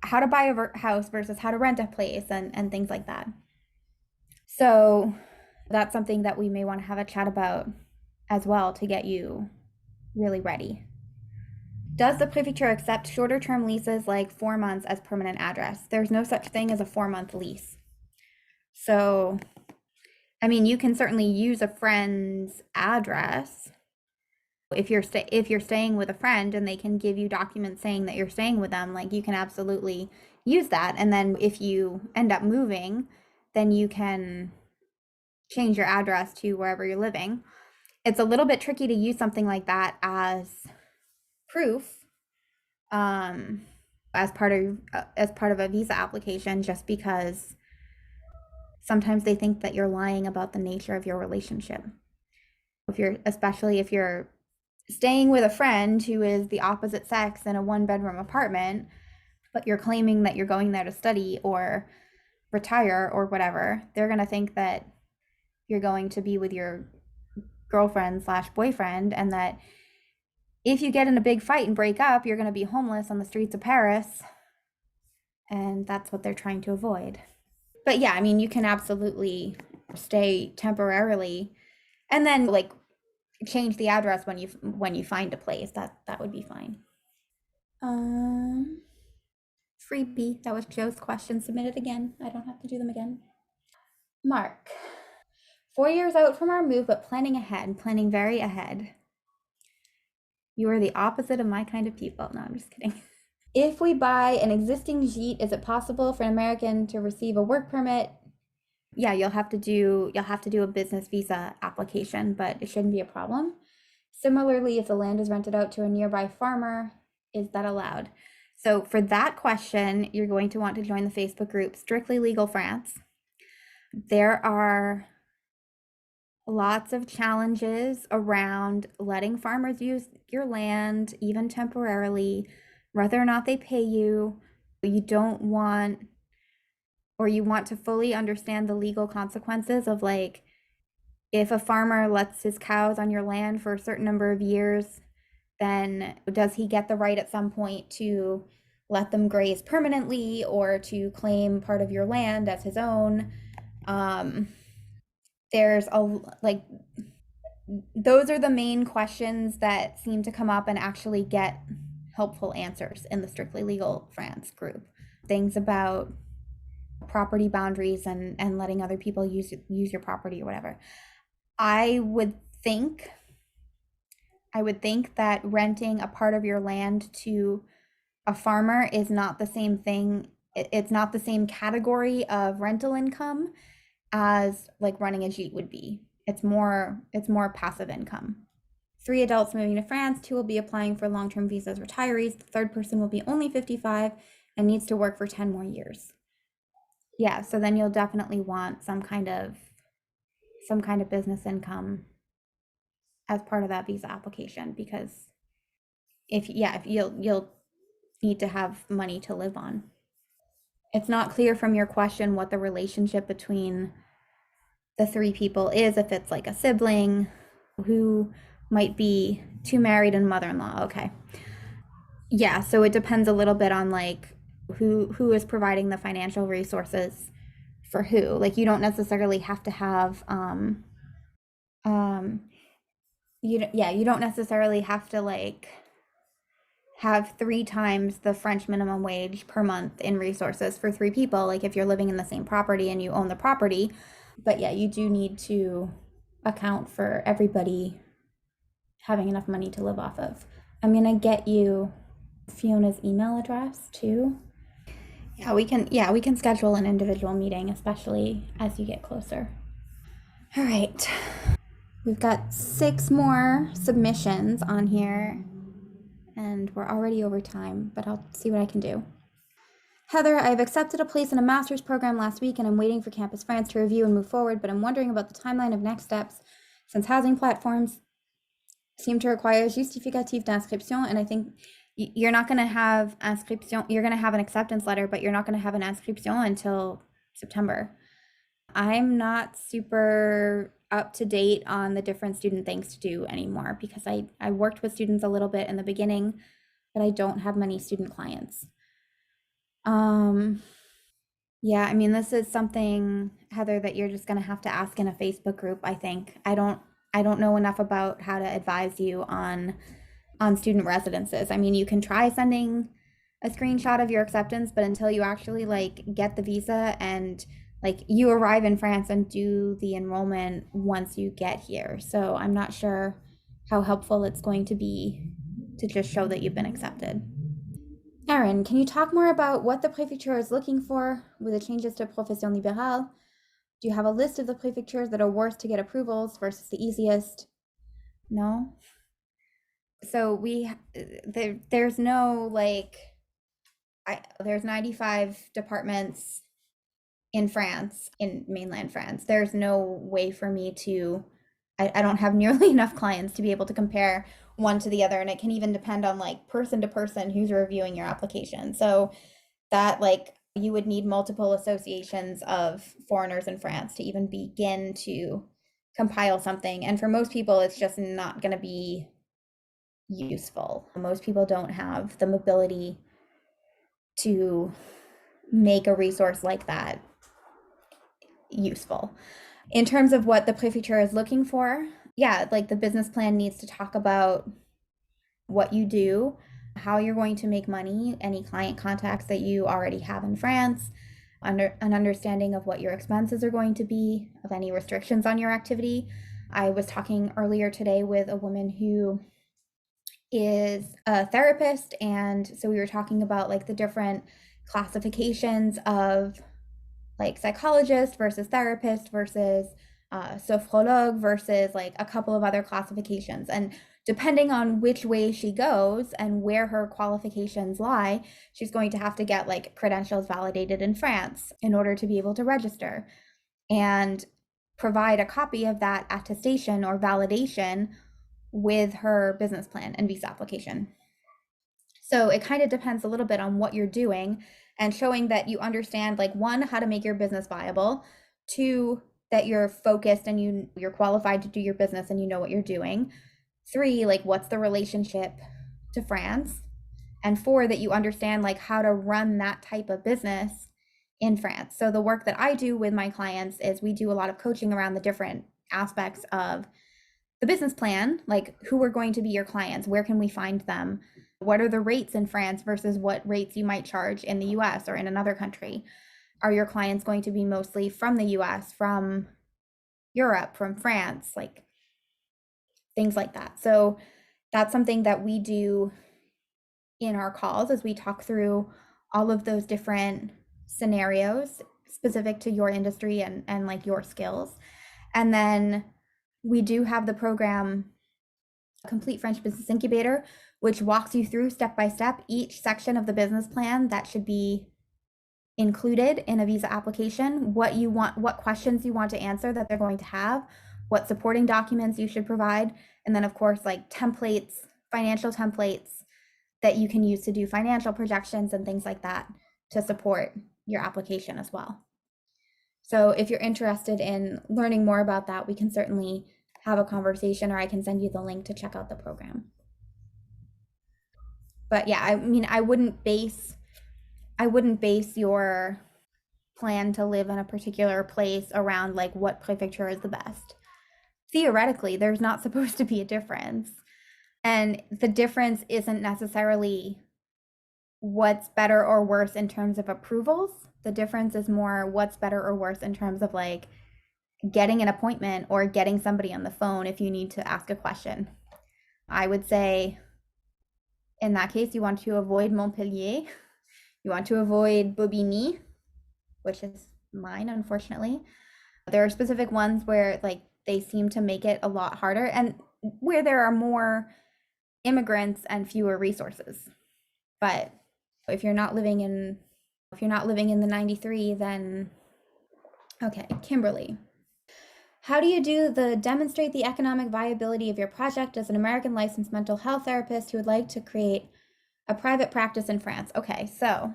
how to buy a house versus how to rent a place, and things like that. So that's something that we may want to have a chat about as well to get you really ready. Does the prefecture accept shorter term leases like 4 months as permanent address? There's no such thing as a 4-month lease. So, I mean, you can certainly use a friend's address if you're staying with a friend and they can give you documents saying that you're staying with them. Like, you can absolutely use that. And then if you end up moving, then you can change your address to wherever you're living. It's a little bit tricky to use something like that as proof, as part of a visa application, just because sometimes they think that you're lying about the nature of your relationship. Especially if you're staying with a friend who is the opposite sex in a 1-bedroom apartment, but you're claiming that you're going there to study or retire or whatever, they're going to think that you're going to be with your girlfriend slash boyfriend, and that if you get in a big fight and break up, you're going to be homeless on the streets of Paris. And that's what they're trying to avoid. But yeah, I mean, you can absolutely stay temporarily and then like change the address when you find a place. That would be fine. Freebie. That was Joe's question. Submitted again. I don't have to do them again. Mark. 4 years out from our move, but planning ahead, planning very ahead. You are the opposite of my kind of people. No, I'm just kidding. If we buy an existing JIT, is it possible for an American to receive a work permit? Yeah, you'll have to do a business visa application, but it shouldn't be a problem. Similarly, if the land is rented out to a nearby farmer, is that allowed? So for that question, you're going to want to join the Facebook group Strictly Legal France. There are lots of challenges around letting farmers use your land, even temporarily, whether or not they pay you. You don't want, or you want to fully understand the legal consequences of, like, if a farmer lets his cows on your land for a certain number of years, then does he get the right at some point to let them graze permanently or to claim part of your land as his own? There's those are the main questions that seem to come up and actually get helpful answers in the Strictly Legal France group. Things about property boundaries and letting other people use your property or whatever. I would think that renting a part of your land to a farmer is not the same thing. It's not the same category of rental income as like running a JIT would be. It's more passive income. 3 adults moving to France, 2 will be applying for long-term visas as retirees. The third person will be only 55 and needs to work for 10 more years. Yeah, so then you'll definitely want some kind of business income as part of that visa application, because if you'll need to have money to live on. It's not clear from your question what the relationship between the 3 people is, if it's like a sibling who might be 2 married and mother-in-law. Okay. Yeah, so it depends a little bit on like who is providing the financial resources for who. Like, you don't necessarily have to have you don't necessarily have to like have 3 times the French minimum wage per month in resources for 3 people, like if you're living in the same property and you own the property. But yeah, you do need to account for everybody having enough money to live off of. I'm gonna get you Fiona's email address too. Yeah, we can schedule an individual meeting, especially as you get closer. All right. We've got 6 more submissions on here, and we're already over time, but I'll see what I can do. Heather, I have accepted a place in a master's program last week and I'm waiting for Campus France to review and move forward, but I'm wondering about the timeline of next steps since housing platforms seem to require justificatif d'inscription, and I think you're not going to have inscription, you're going to have an acceptance letter, but you're not going to have an inscription until September. I'm not super up to date on the different student things to do anymore because I worked with students a little bit in the beginning, but I don't have many student clients. Yeah, I mean, this is something, Heather, that you're just going to have to ask in a Facebook group, I think. I don't know enough about how to advise you on student residences. I mean, you can try sending a screenshot of your acceptance, but until you actually like get the visa and like you arrive in France and do the enrollment once you get here. So I'm not sure how helpful it's going to be to just show that you've been accepted. Erin, can you talk more about what the prefecture is looking for with the changes to Profession Libérale? Do you have a list of the prefectures that are worst to get approvals versus the easiest? No? So there's no like there's 95 departments in France, in mainland France. There's no way for me to I don't have nearly enough clients to be able to compare one to the other, and it can even depend on like person to person who's reviewing your application. So that like you would need multiple associations of foreigners in France to even begin to compile something, and for most people it's just not going to be useful. Most people don't have the mobility to make a resource like that useful. In terms of what the prefecture is looking for, yeah, like the business plan needs to talk about what you do, how you're going to make money, any client contacts that you already have in France, under an understanding of what your expenses are going to be, of any restrictions on your activity. I was talking earlier today with a woman who is a therapist, and so we were talking about like the different classifications of like psychologist versus therapist versus sophrologue versus like a couple of other classifications. And depending on which way she goes and where her qualifications lie, she's going to have to get like credentials validated in France in order to be able to register and provide a copy of that attestation or validation with her business plan and visa application. So it kind of depends a little bit on what you're doing and showing that you understand like one, how to make your business viable, two, that you're focused and you're qualified to do your business and you know what you're doing, three, like what's the relationship to France, and four, that you understand like how to run that type of business in France. So the work that I do with my clients is we do a lot of coaching around the different aspects of the business plan, like who are going to be your clients, where can we find them, what are the rates in France versus what rates you might charge in the US or in another country. Are your clients going to be mostly from the US, from Europe, from France, like things like that. So that's something that we do in our calls as we talk through all of those different scenarios specific to your industry and like your skills. And then we do have the program Complete French Business Incubator, which walks you through step by step each section of the business plan that should be included in a visa application, what you want, what questions you want to answer that they're going to have, what supporting documents you should provide, and then of course like templates, financial templates that you can use to do financial projections and things like that to support your application as well. So if you're interested in learning more about that, we can certainly have a conversation, or I can send you the link to check out the program. But yeah, I mean, I wouldn't base your plan to live in a particular place around like what prefecture is the best. Theoretically, there's not supposed to be a difference. And the difference isn't necessarily what's better or worse in terms of approvals. The difference is more what's better or worse in terms of like getting an appointment or getting somebody on the phone if you need to ask a question. I would say in that case, you want to avoid Montpellier. You want to avoid Bobigny, which is mine, unfortunately. There are specific ones where like they seem to make it a lot harder and where there are more immigrants and fewer resources. But if you're not living in the 93, then okay, Kimberly. How do you demonstrate the economic viability of your project as an American licensed mental health therapist who would like to create a private practice in France? Okay, so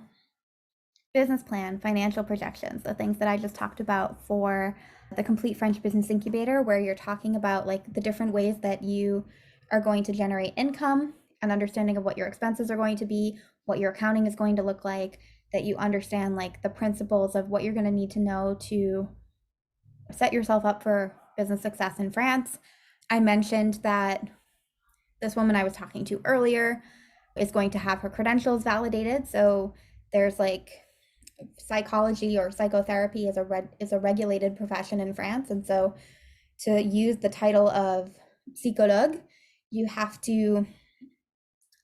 business plan, financial projections, the things that I just talked about for the Complete French Business Incubator, where you're talking about like the different ways that you are going to generate income, an understanding of what your expenses are going to be, what your accounting is going to look like, that you understand like the principles of what you're going to need to know to set yourself up for business success in France. I mentioned that this woman I was talking to earlier is going to have her credentials validated. So there's like psychology or psychotherapy is a regulated profession in France, and so to use the title of psychologue, you have to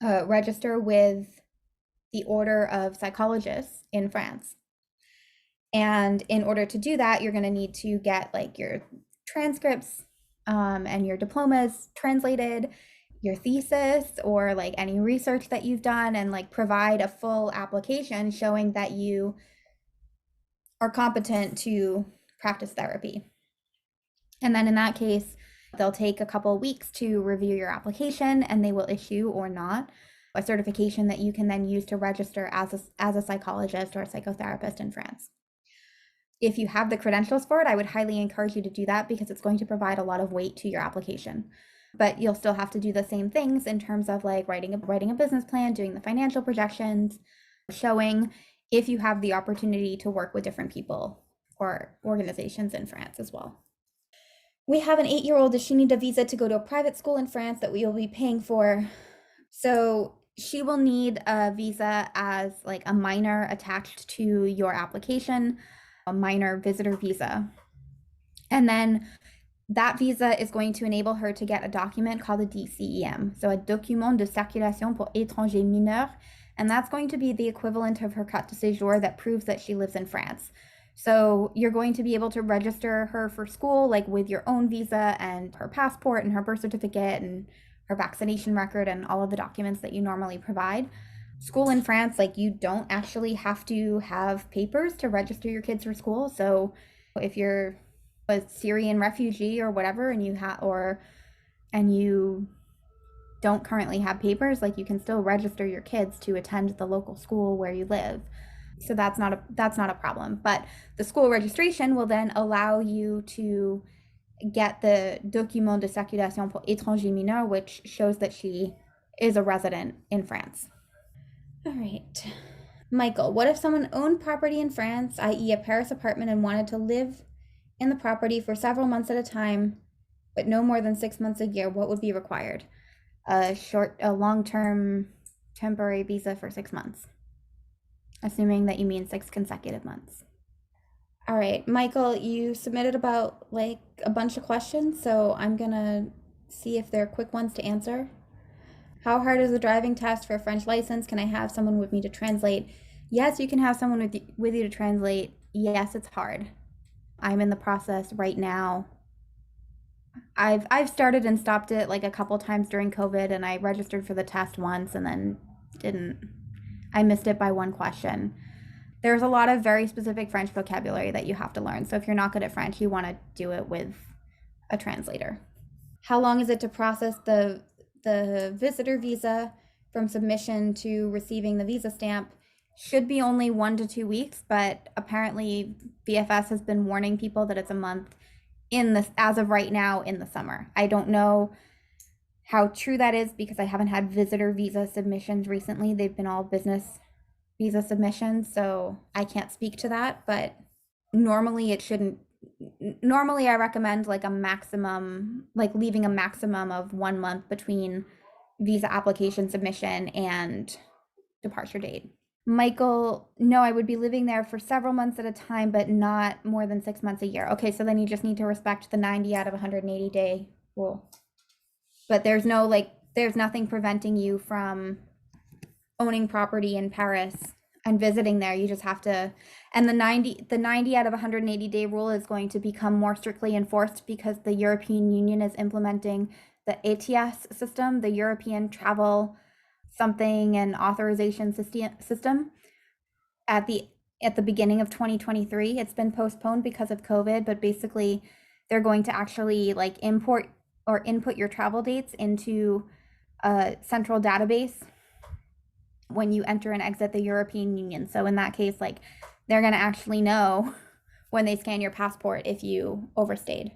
register with the Order of Psychologists in France. And in order to do that, you're going to need to get like your transcripts and your diplomas translated, your thesis or like any research that you've done, and like provide a full application showing that you are competent to practice therapy. And then in that case, they'll take a couple of weeks to review your application, and they will issue or not a certification that you can then use to register as a psychologist or a psychotherapist in France. If you have the credentials for it, I would highly encourage you to do that because it's going to provide a lot of weight to your application. But you'll still have to do the same things in terms of like writing a business plan, doing the financial projections, showing if you have the opportunity to work with different people or organizations in France as well. We have an 8-year-old. Does she need a visa to go to a private school in France that we will be paying for? So she will need a visa as like a minor attached to your application, a minor visitor visa. And then that visa is going to enable her to get a document called a DCEM, so a document de circulation pour étrangers mineurs, and that's going to be the equivalent of her carte de séjour that proves that she lives in France. So you're going to be able to register her for school like with your own visa and her passport and her birth certificate and her vaccination record and all of the documents that you normally provide. School in France, like you don't actually have to have papers to register your kids for school. So if you're a Syrian refugee or whatever and you don't currently have papers, like you can still register your kids to attend the local school where you live. So that's not a problem. But the school registration will then allow you to get the document de circulation pour étrangers mineurs, which shows that she is a resident in France. All right. Michael, what if someone owned property in France, i.e. a Paris apartment, and wanted to live in the property for several months at a time, but no more than 6 months a year? What would be required? A long-term temporary visa for 6 months, assuming that you mean 6 consecutive months. All right, Michael, you submitted about like a bunch of questions, so I'm gonna see if they're quick ones to answer. How hard is the driving test for a French license? Can I have someone with me to translate? Yes, you can have someone with you to translate. Yes, it's hard. I'm in the process right now. I've started and stopped it like a couple times during COVID, and I registered for the test once and then I missed it by one question. There's a lot of very specific French vocabulary that you have to learn. So if you're not good at French, you want to do it with a translator. How long is it to process the visitor visa from submission to receiving the visa stamp? Should be only 1 to 2 weeks, but apparently VFS has been warning people that it's a month as of right now in the summer. I don't know how true that is because I haven't had visitor visa submissions recently. They've been all business visa submissions, so I can't speak to that, but normally I recommend like a maximum, like leaving a maximum of 1 month between visa application submission and departure date. Michael, no, I would be living there for several months at a time, but not more than 6 months a year. Okay, so then you just need to respect the 90 out of 180 day rule. But there's nothing preventing you from owning property in Paris and visiting there. You just have to, and the 90 out of 180-day rule is going to become more strictly enforced because the European Union is implementing the ATS system, the European Travel something and authorization system at the beginning of 2023. It's been postponed because of COVID, but basically they're going to actually like import or input your travel dates into a central database when you enter and exit the European Union. So in that case, like they're going to actually know when they scan your passport if you overstayed.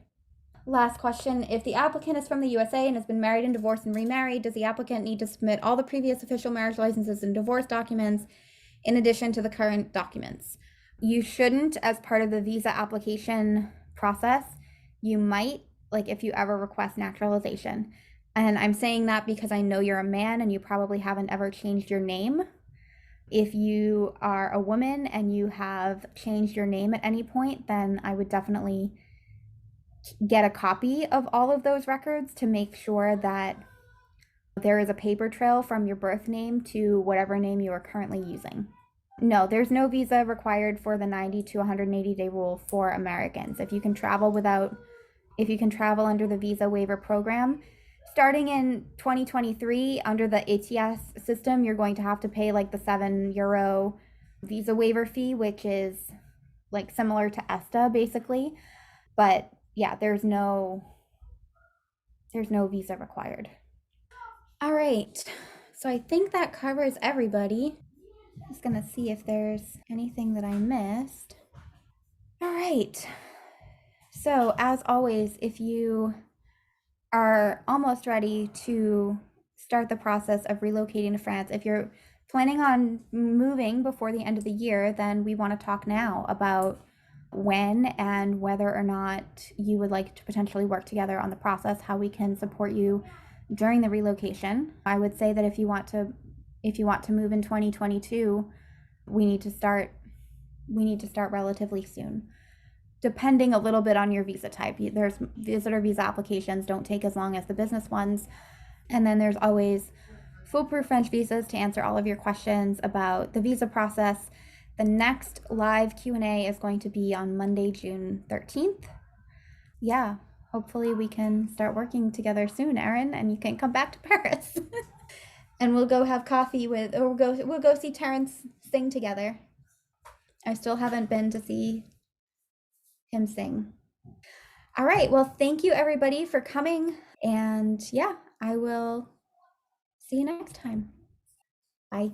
Last question. If the applicant is from the USA and has been married and divorced and remarried, does the applicant need to submit all the previous official marriage licenses and divorce documents in addition to the current documents? You shouldn't, as part of the visa application process. You might, like if you ever request naturalization. And I'm saying that because I know you're a man and you probably haven't ever changed your name. If you are a woman and you have changed your name at any point, then I would definitely get a copy of all of those records to make sure that there is a paper trail from your birth name to whatever name you are currently using. No, there's no visa required for the 90 to 180-day rule for Americans. If you can travel under the visa waiver program, starting in 2023 under the ATS system, you're going to have to pay like the €7 visa waiver fee, which is like similar to ESTA basically. But yeah, there's no visa required. All right, so I think that covers everybody. Just gonna see if there's anything that I missed. All right, so as always, if you are almost ready to start the process of relocating to France, if you're planning on moving before the end of the year, then we want to talk now about when and whether or not you would like to potentially work together on the process, how we can support you during the relocation. I would say that if you want to move in 2022, we need to start relatively soon, depending a little bit on your visa type. There's visitor visa applications don't take as long as the business ones, and then there's always foolproof French visas to answer all of your questions about the visa process. The next live Q&A is going to be on Monday, June 13th. Yeah, hopefully we can start working together soon, Erin, and you can come back to Paris. And we'll go have coffee we'll go see Terrence sing together. I still haven't been to see him sing. All right, well, thank you everybody for coming, and yeah, I will see you next time. Bye.